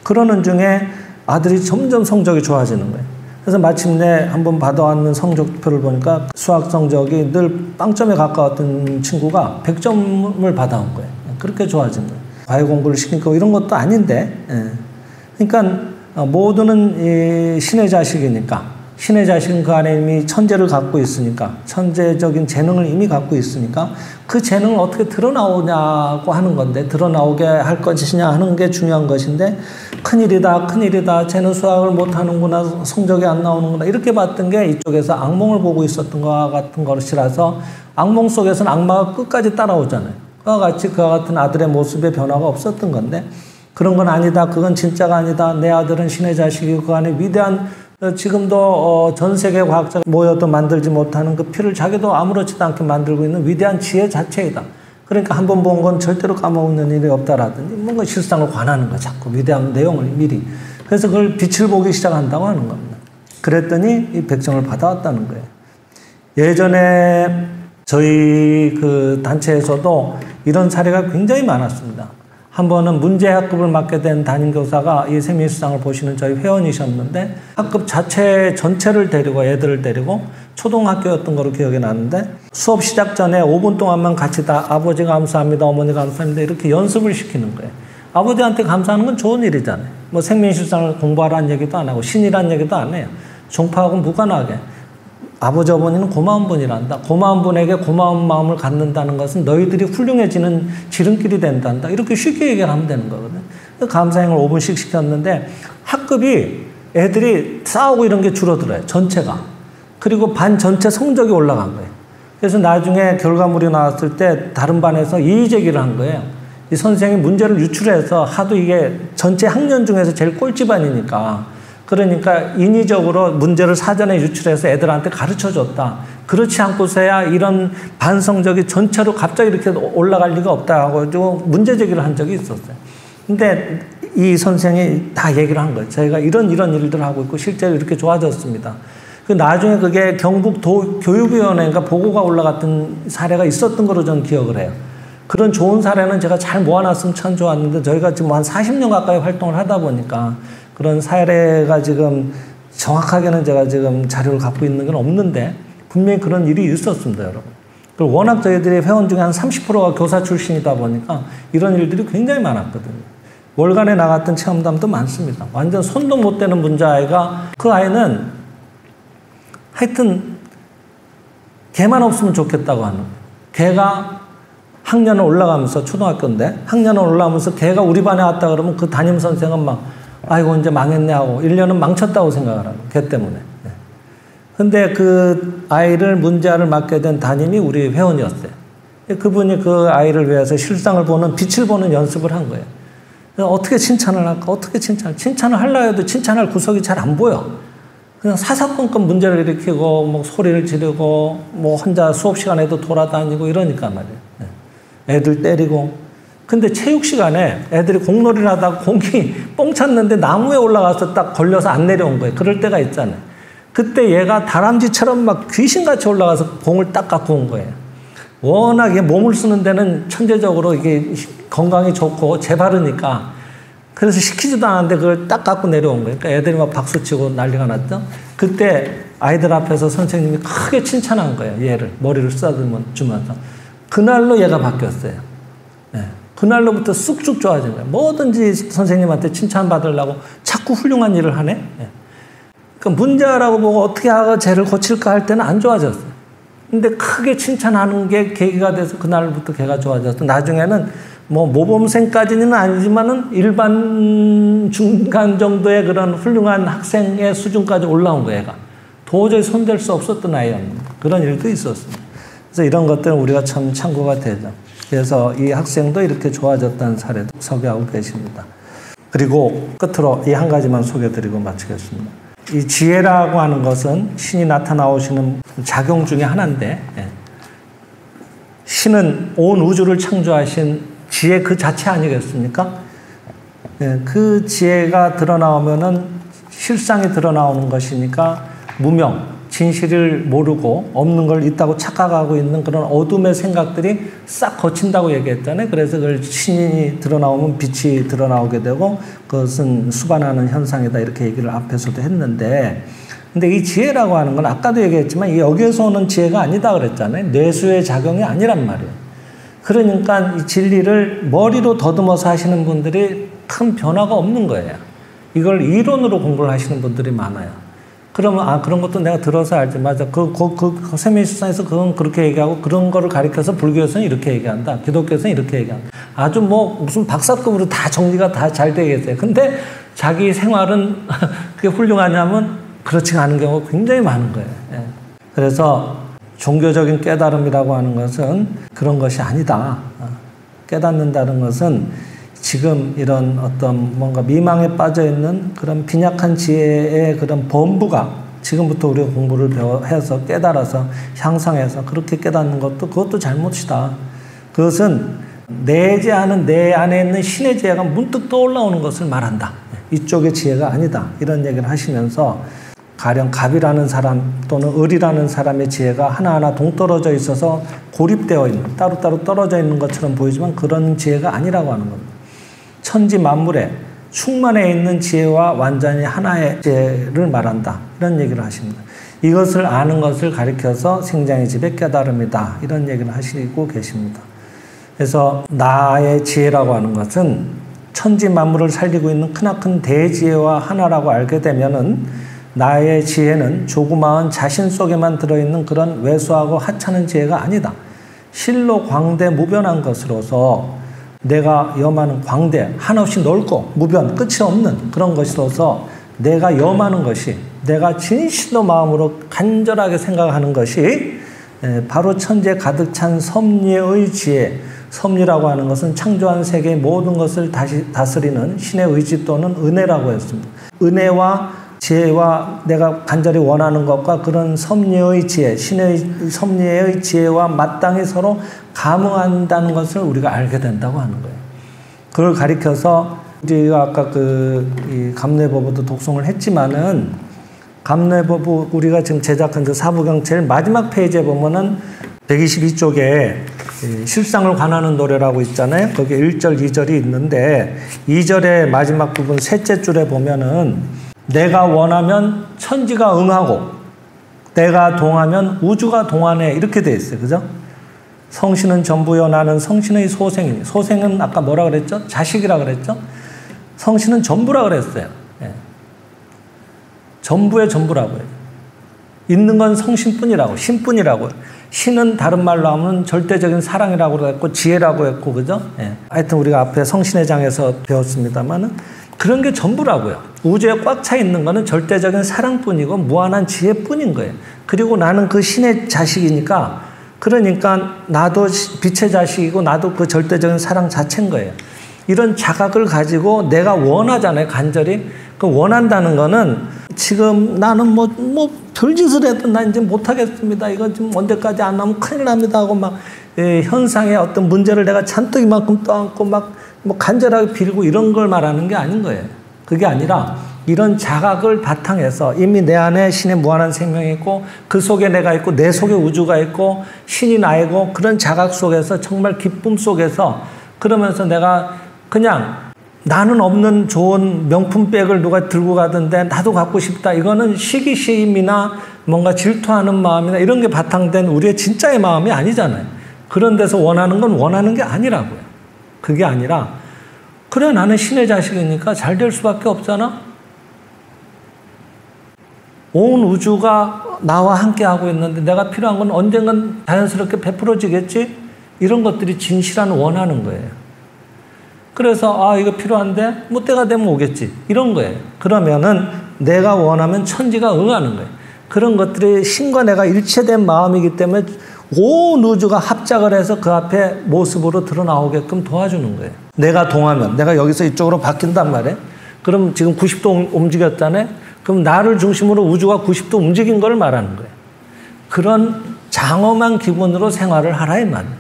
그러는 중에 아들이 점점 성적이 좋아지는 거예요. 그래서 마침내 한번 받아왔는 성적표를 보니까 수학 성적이 늘 빵점에 가까웠던 친구가 100점을 받아온 거예요. 그렇게 좋아진 거예요. 과외 공부를 시키고 이런 것도 아닌데, 그러니까 모두는 신의 자식이니까 신의 자식은 그 안에 이미 천재를 갖고 있으니까 천재적인 재능을 이미 갖고 있으니까 그 재능을 어떻게 드러나오냐고 하는 건데 드러나오게 할 것이냐 하는 게 중요한 것인데 큰일이다 큰일이다 쟤는 수학을 못하는구나 성적이 안 나오는구나 이렇게 봤던 게 이쪽에서 악몽을 보고 있었던 것과 같은 것이라서 악몽 속에서는 악마가 끝까지 따라오잖아요. 그와 같이 그와 같은 아들의 모습에 변화가 없었던 건데 그런 건 아니다. 그건 진짜가 아니다. 내 아들은 신의 자식이고 그 안에 위대한 지금도 전 세계 과학자가 모여도 만들지 못하는 그 피를 자기도 아무렇지도 않게 만들고 있는 위대한 지혜 자체이다. 그러니까 한 번 본 건 절대로 까먹는 일이 없다라든지 뭔가 실상을 관하는 거 자꾸 위대한 내용을 미리. 그래서 그걸 빛을 보기 시작한다고 하는 겁니다. 그랬더니 이 백정을 받아왔다는 거예요. 예전에 저희 그 단체에서도 이런 사례가 굉장히 많았습니다. 한 번은 문제학급을 맡게 된 담임교사가 이 세미수상을 보시는 저희 회원이셨는데 학급 자체 전체를 데리고 애들을 데리고 초등학교였던 거로 기억이 나는데 수업 시작 전에 5분 동안만 같이 다 아버지 감사합니다, 어머니 감사합니다 이렇게 연습을 시키는 거예요. 아버지한테 감사하는 건 좋은 일이잖아요. 뭐 생민실상을 공부하라는 얘기도 안 하고 신이라는 얘기도 안 해요. 종파하고는 무관하게. 아버지 어머니는 고마운 분이란다. 고마운 분에게 고마운 마음을 갖는다는 것은 너희들이 훌륭해지는 지름길이 된단다. 이렇게 쉽게 얘기를 하면 되는 거거든. 감사행을 5분씩 시켰는데 학급이 애들이 싸우고 이런 게 줄어들어요. 전체가. 그리고 반 전체 성적이 올라간 거예요. 그래서 나중에 결과물이 나왔을 때 다른 반에서 이의 제기를 한 거예요. 이 선생님이 문제를 유출해서 하도 이게 전체 학년 중에서 제일 꼴찌반이니까 그러니까 인위적으로 문제를 사전에 유출해서 애들한테 가르쳐줬다. 그렇지 않고서야 이런 반성적이 전체로 갑자기 이렇게 올라갈 리가 없다 하고 문제 제기를 한 적이 있었어요. 근데 이 선생이 다 얘기를 한 거예요. 저희가 이런 일들을 하고 있고 실제로 이렇게 좋아졌습니다. 나중에 그게 경북 교육위원회인가 보고가 올라갔던 사례가 있었던 걸로 저는 기억을 해요. 그런 좋은 사례는 제가 잘 모아놨으면 참 좋았는데 저희가 지금 한 40년 가까이 활동을 하다 보니까 그런 사례가 지금 정확하게는 제가 지금 자료를 갖고 있는 건 없는데 분명히 그런 일이 있었습니다, 여러분. 그리고 워낙 저희들이 회원 중에 한 30%가 교사 출신이다 보니까 이런 일들이 굉장히 많았거든요. 월간에 나갔던 체험담도 많습니다. 완전 손도 못 대는 문제아이가 그 아이는 하여튼 걔만 없으면 좋겠다고 하는 거예요. 걔가 학년을 올라가면서 초등학교인데 학년을 올라가면서 걔가 우리 반에 왔다 그러면 그 담임 선생은 막 아이고 이제 망했네 하고 1년은 망쳤다고 생각을 하고 걔 때문에. 근데 그 아이를 문제아를 맡게 된 담임이 우리 회원이었어요. 그분이 그 아이를 위해서 실상을 보는 빛을 보는 연습을 한 거예요. 어떻게 칭찬을 할까? 어떻게 칭찬을 하려 해도 칭찬할 구석이 잘 안 보여. 그냥 사사건건 문제를 일으키고 뭐 소리를 지르고 뭐 혼자 수업 시간에도 돌아다니고 이러니까 말이에요. 애들 때리고. 근데 체육 시간에 애들이 공놀이를 하다가 공이 뻥 찼는데 나무에 올라가서 딱 걸려서 안 내려온 거예요. 그럴 때가 있잖아요. 그때 얘가 다람쥐처럼 막 귀신같이 올라가서 공을 딱 갖고 온 거예요. 워낙 몸을 쓰는 데는 천재적으로 이게 건강이 좋고 재바르니까 그래서 시키지도 않았는데 그걸 딱 갖고 내려온 거예요. 그러니까 애들이 막 박수치고 난리가 났죠. 그때 아이들 앞에서 선생님이 크게 칭찬한 거예요. 얘를 머리를 쓰다듬으면서. 그날로 얘가 바뀌었어요. 네. 그날로부터 쑥쑥 좋아진 거예요. 뭐든지 선생님한테 칭찬받으려고 자꾸 훌륭한 일을 하네. 네. 그러니까 문제라고 보고 어떻게 하고 쟤를 고칠까 할 때는 안 좋아졌어요. 근데 크게 칭찬하는 게 계기가 돼서 그날부터 걔가 좋아졌어. 나중에는 뭐 모범생까지는 아니지만은 일반 중간 정도의 그런 훌륭한 학생의 수준까지 올라온 거예요, 얘가. 도저히 손댈 수 없었던 아이였는데 그런 일도 있었습니다. 그래서 이런 것들은 우리가 참 참고가 되죠. 그래서 이 학생도 이렇게 좋아졌다는 사례도 소개하고 계십니다. 그리고 끝으로 이 한 가지만 소개드리고 마치겠습니다. 이 지혜라고 하는 것은 신이 나타나오시는 작용 중에 하나인데 신은 온 우주를 창조하신 지혜 그 자체 아니겠습니까? 그 지혜가 드러나오면은 실상이 드러나오는 것이니까 무명, 진실을 모르고 없는 걸 있다고 착각하고 있는 그런 어둠의 생각들이 싹 거친다고 얘기했잖아요. 그래서 그걸 신이 드러나오면 빛이 드러나오게 되고 그것은 수반하는 현상이다 이렇게 얘기를 앞에서도 했는데 근데 이 지혜라고 하는 건 아까도 얘기했지만 여기에서 오는 지혜가 아니다 그랬잖아요. 뇌수의 작용이 아니란 말이에요. 그러니까 이 진리를 머리로 더듬어서 하시는 분들이 큰 변화가 없는 거예요. 이걸 이론으로 공부를 하시는 분들이 많아요. 그러면 그런 것도 내가 들어서 알지. 맞아. 그 세미실상에서 그건 그렇게 얘기하고 그런 거를 가리켜서 불교에서는 이렇게 얘기한다. 기독교에서는 이렇게 얘기한다. 아주 뭐 무슨 박사급으로 다 정리가 다 잘 되겠어요. 근데 자기 생활은 그게 훌륭하냐면 그렇지가 않은 경우가 굉장히 많은 거예요. 그래서 종교적인 깨달음이라고 하는 것은 그런 것이 아니다. 깨닫는다는 것은 지금 이런 어떤 뭔가 미망에 빠져 있는 그런 빈약한 지혜의 그런 본부가 지금부터 우리가 공부를 해서 깨달아서 향상해서 그렇게 깨닫는 것도 그것도 잘못이다. 그것은 내재하는 내 안에 있는 신의 지혜가 문득 떠올라오는 것을 말한다. 이쪽의 지혜가 아니다. 이런 얘기를 하시면서 가령 갑이라는 사람 또는 을이라는 사람의 지혜가 하나하나 동떨어져 있어서 고립되어 있는 따로따로 떨어져 있는 것처럼 보이지만 그런 지혜가 아니라고 하는 겁니다. 천지 만물에 충만해 있는 지혜와 완전히 하나의 지혜를 말한다. 이런 얘기를 하십니다. 이것을 아는 것을 가리켜서 생장의 집의 깨달음이다. 이런 얘기를 하시고 계십니다. 그래서 나의 지혜라고 하는 것은 천지 만물을 살리고 있는 크나큰 대지혜와 하나라고 알게 되면은 나의 지혜는 조그마한 자신 속에만 들어있는 그런 왜소하고 하찮은 지혜가 아니다. 실로 광대 무변한 것으로서 내가 염하는 광대, 한없이 넓고 무변, 끝이 없는 그런 것이로서 내가 염하는 것이 내가 진실로 마음으로 간절하게 생각하는 것이 바로 천지에 가득 찬 섭리의 지혜. 섭리라고 하는 것은 창조한 세계의 모든 것을 다스리는 신의 의지 또는 은혜라고 했습니다. 은혜와 지혜와 내가 간절히 원하는 것과 그런 섭리의 지혜, 신의 섭리의 지혜와 마땅히 서로 감응한다는 것을 우리가 알게 된다고 하는 거예요. 그걸 가리켜서 우리가 아까 이 감례법어도 독송을 했지만은 감례법어 우리가 지금 제작한 그 사부경 제일 마지막 페이지에 보면은 122쪽에 실상을 관하는 노래라고 있잖아요. 거기 1절, 2절이 있는데 2절의 마지막 부분 셋째 줄에 보면은 내가 원하면 천지가 응하고 내가 동하면 우주가 동하네 이렇게 돼 있어요. 그죠? 성신은 전부여 나는 성신의 소생이니. 소생은 아까 뭐라 그랬죠? 자식이라 그랬죠? 성신은 전부라 그랬어요. 예. 전부의 전부라고요. 있는 건 성신뿐이라고, 신뿐이라고. 신은 다른 말로 하면 절대적인 사랑이라고 했고 지혜라고 했고, 그죠? 예. 하여튼 우리가 앞에 성신의 장에서 배웠습니다만은 그런 게 전부라고요. 우주에 꽉 차 있는 거는 절대적인 사랑뿐이고 무한한 지혜뿐인 거예요. 그리고 나는 그 신의 자식이니까, 그러니까 나도 빛의 자식이고 나도 그 절대적인 사랑 자체인 거예요. 이런 자각을 가지고 내가 원하잖아요, 간절히. 그 원한다는 거는 지금 나는 별짓을 해도 나 이제 못하겠습니다. 이거 지금 언제까지 안 하면 큰일 납니다 하고 막 현상의 어떤 문제를 내가 잔뜩 이만큼 떠안고 막 간절하게 빌고 이런 걸 말하는 게 아닌 거예요. 그게 아니라 이런 자각을 바탕에서 이미 내 안에 신의 무한한 생명이 있고 그 속에 내가 있고 내 속에 우주가 있고 신이 나이고 그런 자각 속에서 정말 기쁨 속에서 그러면서 내가 그냥 나는 없는 좋은 명품백을 누가 들고 가던데 나도 갖고 싶다. 이거는 시기시임이나 뭔가 질투하는 마음이나 이런 게 바탕된 우리의 진짜의 마음이 아니잖아요. 그런 데서 원하는 건 원하는 게 아니라고요. 그게 아니라 그래 나는 신의 자식이니까 잘 될 수밖에 없잖아. 온 우주가 나와 함께 하고 있는데 내가 필요한 건 언젠간 자연스럽게 베풀어지겠지? 이런 것들이 진실한 원하는 거예요. 그래서 이거 필요한데 때가 되면 오겠지 이런 거예요. 그러면은 내가 원하면 천지가 응하는 거예요. 그런 것들이 신과 내가 일체된 마음이기 때문에 온 우주가 합작을 해서 그 앞에 모습으로 드러나오게끔 도와주는 거예요. 내가 동하면 내가 여기서 이쪽으로 바뀐단 말이에요. 그럼 지금 90도 움직였잖아요. 그럼 나를 중심으로 우주가 90도 움직인 걸 말하는 거예요. 그런 장엄한 기분으로 생활을 하라 이 말이에요.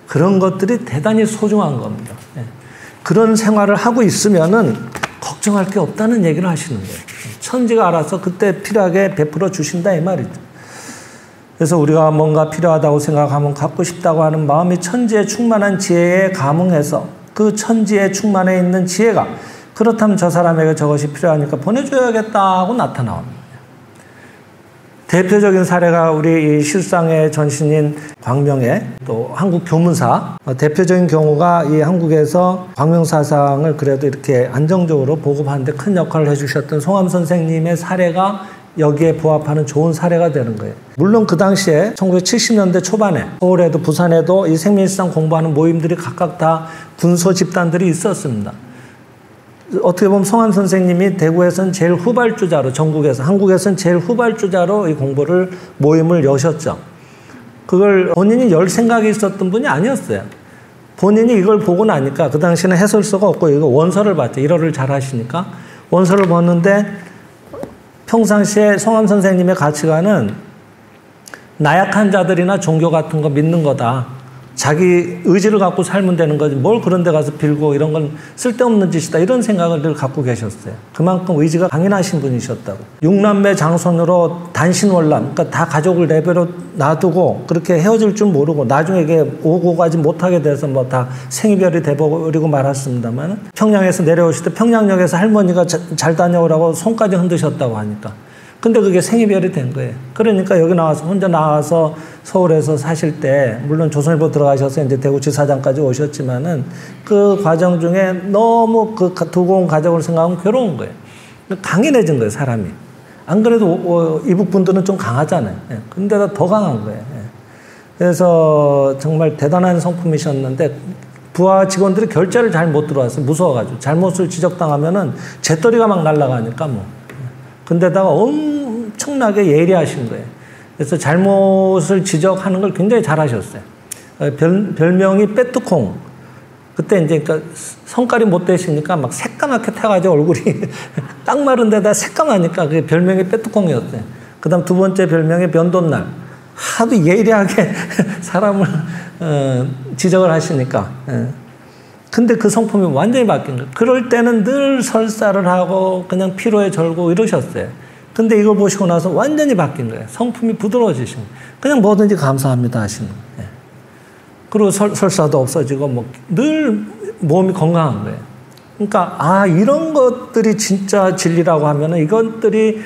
그런 것들이 대단히 소중한 겁니다. 그런 생활을 하고 있으면은 걱정할 게 없다는 얘기를 하시는 거예요. 천지가 알아서 그때 필요하게 베풀어 주신다 이 말이죠. 그래서 우리가 뭔가 필요하다고 생각하면 갖고 싶다고 하는 마음이 천지에 충만한 지혜에 감응해서 그 천지에 충만해 있는 지혜가 그렇다면 저 사람에게 저것이 필요하니까 보내줘야겠다 하고 나타나옵니다. 대표적인 사례가 우리 이 실상의 전신인 광명의 또 한국 교문사 대표적인 경우가 이 한국에서 광명사상을 그래도 이렇게 안정적으로 보급하는데 큰 역할을 해주셨던 송암 선생님의 사례가 여기에 부합하는 좋은 사례가 되는 거예요. 물론 그 당시에 1970년대 초반에 서울에도 부산에도 이 생민실상 공부하는 모임들이 각각 다 군소 집단들이 있었습니다. 어떻게 보면 송암 선생님이 대구에서는 제일 후발주자로 전국에서 한국에서는 제일 후발주자로 이 공부를 모임을 여셨죠. 그걸 본인이 열 생각이 있었던 분이 아니었어요. 본인이 이걸 보고 나니까 그 당시에는 해설서가 없고 이거 원서를 봤죠. 일어를 잘 하시니까 원서를 봤는데 평상시에 송암 선생님의 가치관은 나약한 자들이나 종교 같은 거 믿는 거다. 자기 의지를 갖고 살면 되는 거지 뭘 그런 데 가서 빌고 이런 건 쓸데없는 짓이다 이런 생각을 늘 갖고 계셨어요. 그만큼 의지가 강인하신 분이셨다고. 6남매 장손으로 단신월남 그러니까 다 가족을 내버려 놔두고 그렇게 헤어질 줄 모르고 나중에 이게 오고 가지 못하게 돼서 다 생이별이 돼버리고 말았습니다만 평양에서 내려오실 때 평양역에서 할머니가 잘 다녀오라고 손까지 흔드셨다고 하니까 근데 그게 생이별이 된 거예요. 그러니까 여기 나와서 혼자 나와서 서울에서 사실 때 물론 조선일보 들어가셔서 이제 대구지사장까지 오셨지만은 그 과정 중에 너무 그 두고 온 가족을 생각하면 괴로운 거예요. 강인해진 거예요, 사람이. 안 그래도 이북 분들은 좀 강하잖아요. 근데도 더 강한 거예요. 그래서 정말 대단한 성품이셨는데 부하 직원들이 결제를 잘 못 들어왔어요. 무서워가지고 잘못을 지적당하면은 재떨이가 막 날아가니까 근데다가 엄청나게 예리하신 거예요. 그래서 잘못을 지적하는 걸 굉장히 잘하셨어요. 별명이 빼뚜콩. 그때 이제 그러니까 성깔이 못 되시니까 막 새까맣게 타가지고 얼굴이 딱 마른 데다 새까마니까 그게 별명이 빼뚜콩이었어요. 그 다음 두 번째 별명이 변돈날. 하도 예리하게 사람을 지적을 하시니까. 근데 그 성품이 완전히 바뀐 거예요. 그럴 때는 늘 설사를 하고 그냥 피로에 절고 이러셨어요. 근데 이걸 보시고 나서 완전히 바뀐 거예요. 성품이 부드러워지신 거예요. 그냥 뭐든지 감사합니다 하시는 거예요. 그리고 설사도 없어지고 뭐 늘 몸이 건강한 거예요. 그러니까 이런 것들이 진짜 진리라고 하면은, 이것들이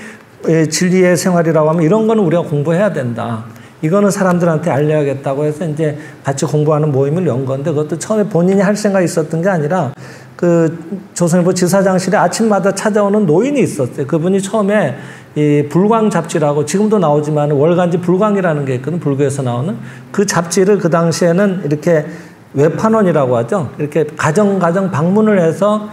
진리의 생활이라고 하면 이런 거는 우리가 공부해야 된다. 이거는 사람들한테 알려야겠다고 해서 이제 같이 공부하는 모임을 연 건데, 그것도 처음에 본인이 할 생각이 있었던 게 아니라 그 조선일보 지사장실에 아침마다 찾아오는 노인이 있었어요. 그분이 처음에 이 불광 잡지라고, 지금도 나오지만 월간지 불광이라는 게 있거든, 불교에서 나오는. 그 잡지를 그 당시에는 이렇게 외판원이라고 하죠. 이렇게 가정 방문을 해서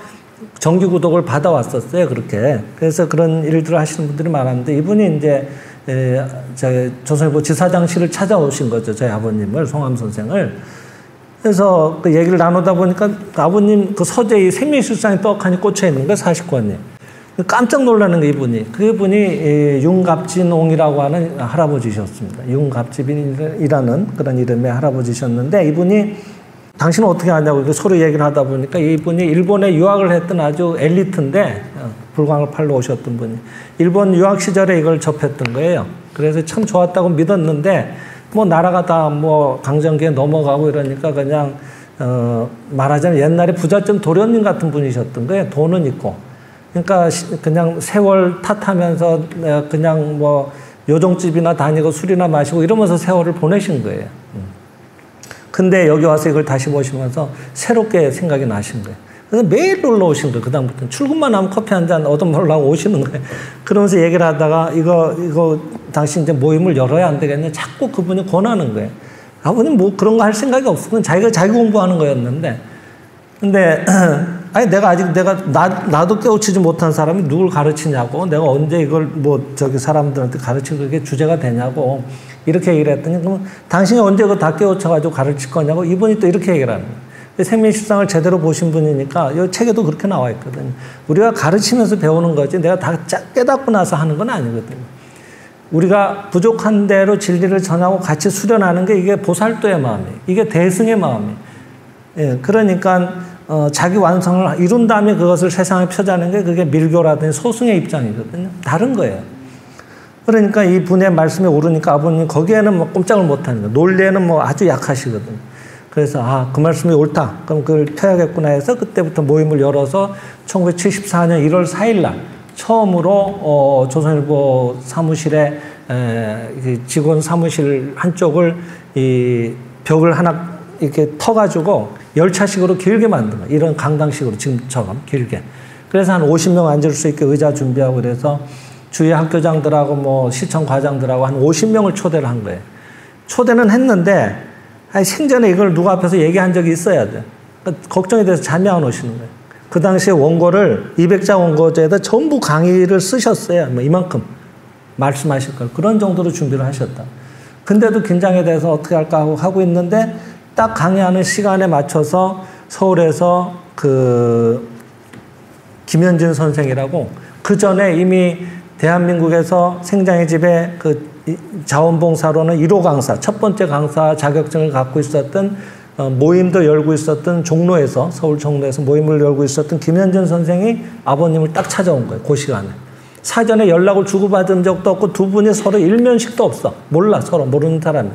정기 구독을 받아왔었어요. 그렇게. 그래서 그런 일들을 하시는 분들이 많았는데, 이분이 이제 저희 조선일보 지사장실을 찾아오신 거죠. 저희 아버님을, 송암 선생을. 그래서 그 얘기를 나누다 보니까 아버님 그 서재의 생민실상이 떡하니 꽂혀 있는 거예요. 40권이. 깜짝 놀라는 게 그분이 윤갑진옹이라고 하는 할아버지셨습니다. 윤갑진이라는 그런 이름의 할아버지셨는데, 이분이 당신은 어떻게 하냐고 서로 얘기를 하다 보니까, 이분이 일본에 유학을 했던 아주 엘리트인데, 불광을 팔러 오셨던 분이 일본 유학 시절에 이걸 접했던 거예요. 그래서 참 좋았다고 믿었는데, 뭐 나라가 다 뭐 강점기에 넘어가고 이러니까 그냥 말하자면 옛날에 부잣집 도련님 같은 분이셨던 거예요. 돈은 있고. 그러니까 그냥 세월 탓하면서 그냥 뭐 요정집이나 다니고 술이나 마시고 이러면서 세월을 보내신 거예요. 근데 여기 와서 이걸 다시 보시면서 새롭게 생각이 나신 거예요. 그래서 매일 놀러 오신 거예요. 그다음부터는 출근만 하면 커피 한 잔 얻어먹으려고 오시는 거예요. 그러면서 얘기를 하다가 이거 당신 이제 모임을 열어야 안 되겠냐. 자꾸 그분이 권하는 거예요. 아버님 뭐 그런 거 할 생각이 없어. 그건 자기가 자기 공부하는 거였는데. 근데 아니 나도 깨우치지 못한 사람이 누굴 가르치냐고, 내가 언제 이걸 뭐 저기 사람들한테 가르치고 그게 주제가 되냐고 이렇게 얘기를 했더니, 그럼 당신이 언제 그거 다 깨우쳐가지고 가르칠 거냐고 이분이 또 이렇게 얘기를 하는 거예요. 생민실상을 제대로 보신 분이니까 이 책에도 그렇게 나와 있거든요. 우리가 가르치면서 배우는 거지 내가 다 깨닫고 나서 하는 건 아니거든요. 우리가 부족한 대로 진리를 전하고 같이 수련하는 게 이게 보살도의 마음이에요. 이게 대승의 마음이에요. 예, 그러니까 자기 완성을 이룬 다음에 그것을 세상에 펴자는 게 그게 밀교라든지 소승의 입장이거든요. 다른 거예요. 그러니까 이 분의 말씀에 오르니까 아버님 거기에는 뭐 꼼짝을 못하는 거예요. 논리에는 뭐 아주 약하시거든요. 그래서 그 말씀이 옳다. 그럼 그걸 펴야겠구나 해서 그때부터 모임을 열어서 1974년 1월 4일 날 처음으로 조선일보 사무실에 직원 사무실 한쪽을 이 벽을 하나 이렇게 터가지고 열차식으로 길게 만든 거예요. 이런 강당식으로 지금처럼 길게. 그래서 한 50명 앉을 수 있게 의자 준비하고, 그래서 주위 학교장들하고 뭐 시청 과장들하고 한 50명을 초대를 한 거예요. 초대는 했는데 생전에 이걸 누구 앞에서 얘기한 적이 있어야 돼. 그러니까 걱정이 돼서 잠이 안 오시는 거예요. 그 당시에 원고를 200자 원고제에다 전부 강의를 쓰셨어요. 뭐 이만큼 말씀하실 걸. 그런 정도로 준비를 하셨다. 근데도 긴장에 대해서 어떻게 할까 하고 있는데, 딱 강의하는 시간에 맞춰서 서울에서 그 김현진 선생이라고, 그 전에 이미 대한민국에서 생장의 집에 그 자원봉사로는 1호 강사, 첫 번째 강사 자격증을 갖고 있었던, 모임도 열고 있었던 종로에서, 서울 종로에서 모임을 열고 있었던 김현진 선생이 아버님을 딱 찾아온 거예요. 그 시간에. 사전에 연락을 주고받은 적도 없고 두 분이 서로 일면식도 없어. 몰라, 서로 모르는 사람이.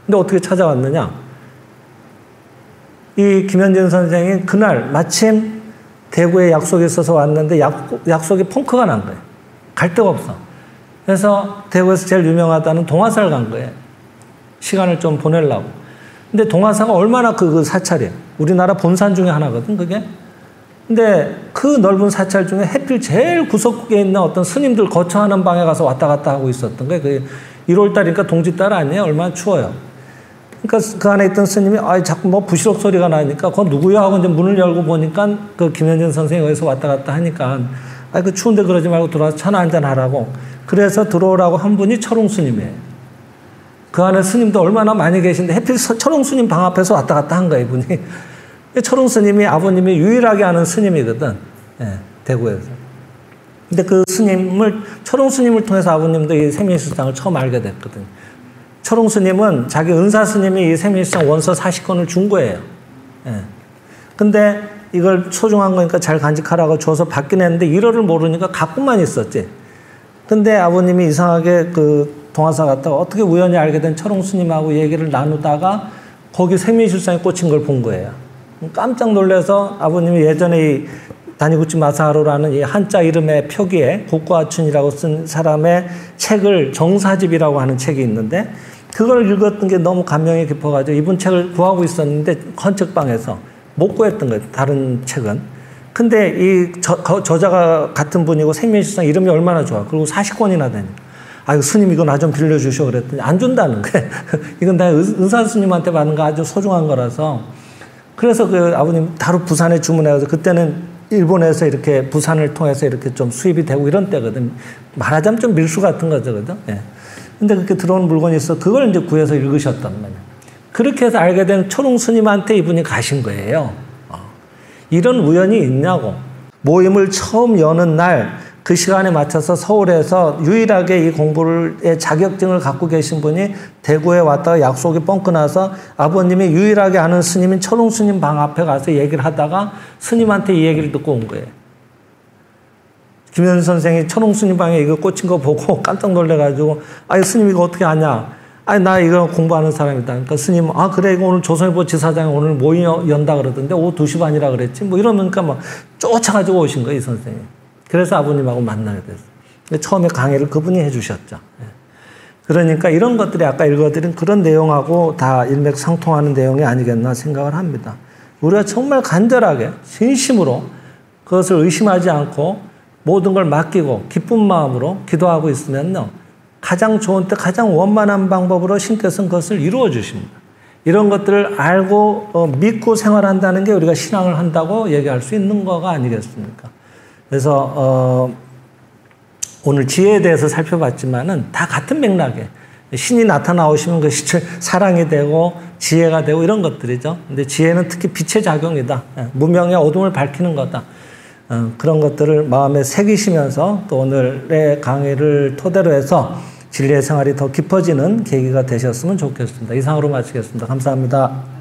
근데 어떻게 찾아왔느냐? 이 김현진 선생이 그날 마침 대구에 약속이 있어서 왔는데 약속이 펑크가 난 거예요. 갈 데가 없어. 그래서 대구에서 제일 유명하다는 동화사를 간 거예요. 시간을 좀 보내려고. 근데 동화사가 얼마나 그 사찰이에요. 우리나라 본산 중에 하나거든, 그게. 근데 그 넓은 사찰 중에 해필 제일 구석에 있는 어떤 스님들 거처하는 방에 가서 왔다 갔다 하고 있었던 거예요. 그게 1월달이니까 동짓달 아니에요? 얼마나 추워요. 그러니까 그 안에 있던 스님이 자꾸 뭐 부시럭 소리가 나니까 그건 누구야 하고 이제 문을 열고 보니까 그 김현진 선생이 어디서 왔다 갔다 하니까 그 추운데 그러지 말고 들어와서 차나 한잔 하라고. 그래서 들어오라고 한 분이 철옹 스님이에요. 그 안에 스님도 얼마나 많이 계신데 해필 철옹 스님 방 앞에서 왔다 갔다 한 거예요, 이분이. 철옹 스님이 아버님이 유일하게 아는 스님이거든. 예, 대구에서. 근데 그 스님을, 철옹 스님을 통해서 아버님도 이 생민실상을 처음 알게 됐거든요. 철옹 스님은 자기 은사 스님이 이 생민실상 원서 40권을 준 거예요. 예. 근데 이걸 소중한 거니까 잘 간직하라고 줘서 받긴 했는데 1월을 모르니까 갖고만 있었지. 근데 아버님이 이상하게 그 동화사 갔다가 어떻게 우연히 알게 된 철옹 스님하고 얘기를 나누다가 거기 생민실상에 꽂힌 걸 본 거예요. 깜짝 놀라서 아버님이 예전에 이 다니구치 마사하루라는 이 한자 이름의 표기에 고쿠아춘이라고 쓴 사람의 책을 정사집이라고 하는 책이 있는데 그걸 읽었던 게 너무 감명이 깊어가지고 이분 책을 구하고 있었는데 헌책방에서 못 구했던 거예요. 다른 책은. 근데 이 저자가 같은 분이고 생민실상 이름이 얼마나 좋아. 그리고 40권이나 되니까. 아유, 스님 이거 나 좀 빌려주셔 그랬더니 안 준다는 거예요. 이건 내가 의사 스님한테 받는 거 아주 소중한 거라서. 그래서 그 아버님 바로 부산에 주문해서 그때는 일본에서 이렇게 부산을 통해서 이렇게 좀 수입이 되고 이런 때거든. 말하자면 좀 밀수 같은 거죠. 그죠? 예. 근데 그렇게 들어온 물건이 있어. 그걸 이제 구해서 읽으셨단 말이에요. 그렇게 해서 알게 된 철옹 스님한테 이분이 가신 거예요. 이런 우연이 있냐고. 모임을 처음 여는 날 그 시간에 맞춰서 서울에서 유일하게 이 공부의 자격증을 갖고 계신 분이 대구에 왔다가 약속이 뻥 끊어서 아버님이 유일하게 아는 스님인 철옹 스님 방 앞에 가서 얘기를 하다가 스님한테 이 얘기를 듣고 온 거예요. 김현 선생이 철옹 스님 방에 이거 꽂힌 거 보고 깜짝 놀래가지고 아니 스님 이거 어떻게 아냐. 아니 나 이거 공부하는 사람이다. 그러니까 스님 아 그래 이거 오늘 조선일보 지사장이 오늘 모임 연다 그러던데 오후 2시 반이라 그랬지. 뭐 이러니까 막 쫓아가지고 오신 거예요 이 선생님. 그래서 아버님하고 만나게 됐어요. 처음에 강의를 그분이 해주셨죠. 그러니까 이런 것들이 아까 읽어드린 그런 내용하고 다 일맥상통하는 내용이 아니겠나 생각을 합니다. 우리가 정말 간절하게 진심으로 그것을 의심하지 않고 모든 걸 맡기고 기쁜 마음으로 기도하고 있으면요. 가장 좋은 때 가장 원만한 방법으로 신께서는 그것을 이루어 주십니다. 이런 것들을 알고 믿고 생활한다는 게 우리가 신앙을 한다고 얘기할 수 있는 거가 아니겠습니까? 그래서 오늘 지혜에 대해서 살펴봤지만은 다 같은 맥락에 신이 나타나오시면 그것이 사랑이 되고 지혜가 되고 이런 것들이죠. 근데 지혜는 특히 빛의 작용이다. 무명의 어둠을 밝히는 거다. 그런 것들을 마음에 새기시면서 또 오늘의 강의를 토대로 해서 진리의 생활이 더 깊어지는 계기가 되셨으면 좋겠습니다. 이상으로 마치겠습니다. 감사합니다.